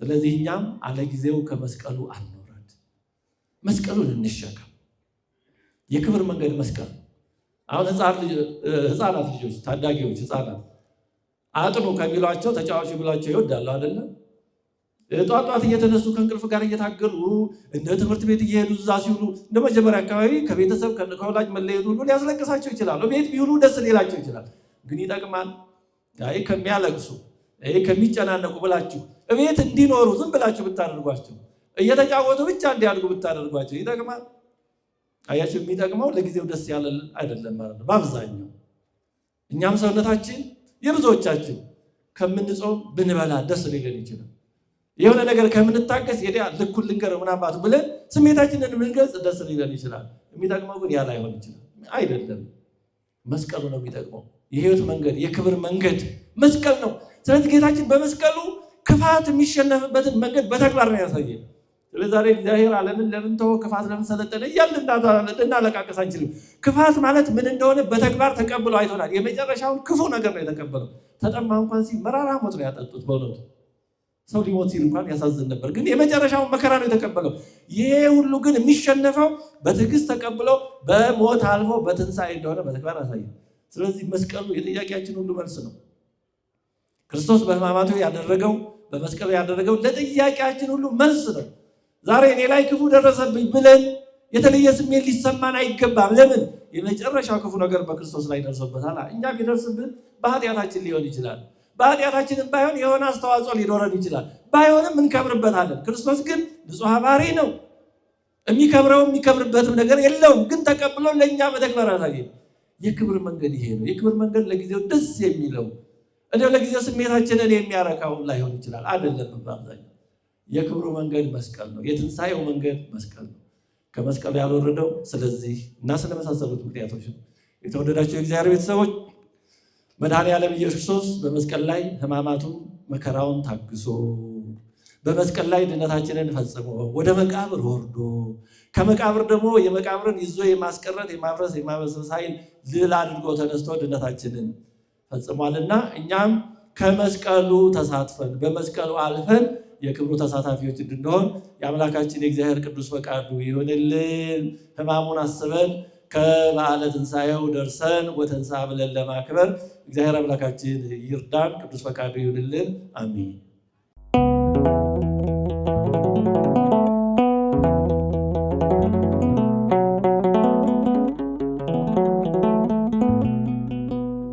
ስለዚህ እኛም አለጊዜው ከመስቀሉ አንውረድ፣ መስቀሉን እንሸከም። የክብር መንገድ መስቀል። አሁን ህፃናት ልጆች፣ ታዳጊዎች ህፃናት አጥኑ ከሚሏቸው ተጫዋቹ ብሏቸው ይወዳሉ አይደለም? ጧት እየተነሱ ከእንቅልፍ ጋር እየታገሉ እንደ ትምህርት ቤት እየሄዱ እዛ ሲውሉ እንደ መጀመሪያ አካባቢ ከቤተሰብ ከወላጅ መለየት ሁሉ ሊያስለቅሳቸው ይችላል። ቤት ቢውሉ ደስ ሊላቸው ይችላል። ግን ይጠቅማል? አይ ከሚያለቅሱ ከሚጨናነቁ ብላችሁ ቤት እንዲኖሩ ዝም ብላችሁ ብታደርጓቸው፣ እየተጫወቱ ብቻ እንዲያድጉ ብታደርጓቸው ይጠቅማል? አያችሁ፣ የሚጠቅመው ለጊዜው ደስ ያለ አይደለም ማለት ነው በአብዛኛው። እኛም ሰውነታችን የብዙዎቻችን ከምንጾም ብንበላ ደስ ሊለን ይችላል። የሆነ ነገር ከምንታገስ ሄዳ ልኩን ልንገር ምናባቱ ብለን ስሜታችንን ብንገልጽ ደስ ሊለን ይችላል። የሚጠቅመው ግን ያ ላይሆን ይችላል። አይደለም፣ መስቀሉ ነው የሚጠቅመው። የህይወት መንገድ፣ የክብር መንገድ መስቀል ነው። ስለዚህ ጌታችን በመስቀሉ ክፋት የሚሸነፍበትን መንገድ በተግባር ነው ያሳየን። ስለዚህ ዛሬ እግዚአብሔር ዓለምን ለምን ተወ፣ ክፋት ለምን ሰለጠነ እያልን እናለቃቀስ አንችልም። ክፋት ማለት ምን እንደሆነ በተግባር ተቀብሎ አይቶናል። የመጨረሻውን ክፉ ነገር ነው የተቀበለው። ተጠማ እንኳን ሲል መራራ ሞት ነው ያጠጡት። በእውነቱ ሰው ሊሞት ሲል እንኳን ያሳዝን ነበር፣ ግን የመጨረሻውን መከራ ነው የተቀበለው። ይሄ ሁሉ ግን የሚሸነፈው በትዕግስት ተቀብሎ በሞት አልፎ በትንሣኤ እንደሆነ በተግባር ያሳየን። ስለዚህ መስቀሉ የጥያቄያችን ሁሉ መልስ ነው። ክርስቶስ በሕማማቱ ያደረገው በመስቀሉ ያደረገው ለጥያቄያችን ሁሉ መልስ ነው። ዛሬ እኔ ላይ ክፉ ደረሰብኝ ብለን የተለየ ስሜት ሊሰማን አይገባም። ለምን? የመጨረሻው ክፉ ነገር በክርስቶስ ላይ ደርሶበታል። እኛ ቢደርስብን በኃጢአታችን ሊሆን ይችላል። በኃጢአታችንም ባይሆን የሆነ አስተዋጽኦ ሊኖረን ይችላል። ባይሆንም እንከብርበታለን። ክርስቶስ ግን ንጹሕ ባሕሪ ነው። የሚከብርበትም ነገር የለውም። ግን ተቀብሎ ለእኛ መተግበር ያሳየ የክብር መንገድ ይሄ ነው። የክብር መንገድ ለጊዜው ደስ የሚለው እንደው ለጊዜው ስሜታችንን የሚያረካው ላይሆን ይችላል። አይደለም። በአብዛኛው የክብሩ መንገድ መስቀል ነው። የትንሣኤው መንገድ መስቀል ነው። ከመስቀሉ ያልወረደው ስለዚህ እና ስለመሳሰሉት ምክንያቶች ነው። የተወደዳቸው የእግዚአብሔር ቤተሰቦች መድኃኔዓለም ኢየሱስ ክርስቶስ በመስቀል ላይ ሕማማቱን መከራውን ታግሶ በመስቀል ላይ ድነታችንን ፈጽሞ ወደ መቃብር ወርዶ ከመቃብር ደግሞ የመቃብርን ይዞ የማስቀረት የማፍረስ የማበስበስ ኃይል ድል አድርጎ ተነስቶ ድነታችንን ፈጽሟልና እኛም ከመስቀሉ ተሳትፈን በመስቀሉ አልፈን የክብሩ ተሳታፊዎች እንድንሆን የአምላካችን የእግዚአብሔር ቅዱስ ፈቃዱ ይሁንልን። ሕማሙን አስበን ከበዓለ ትንሣኤው ደርሰን ወተንሥአ ብለን ለማክበር እግዚአብሔር አምላካችን ይርዳን። ቅዱስ ፈቃዱ ይሁንልን። አሜን።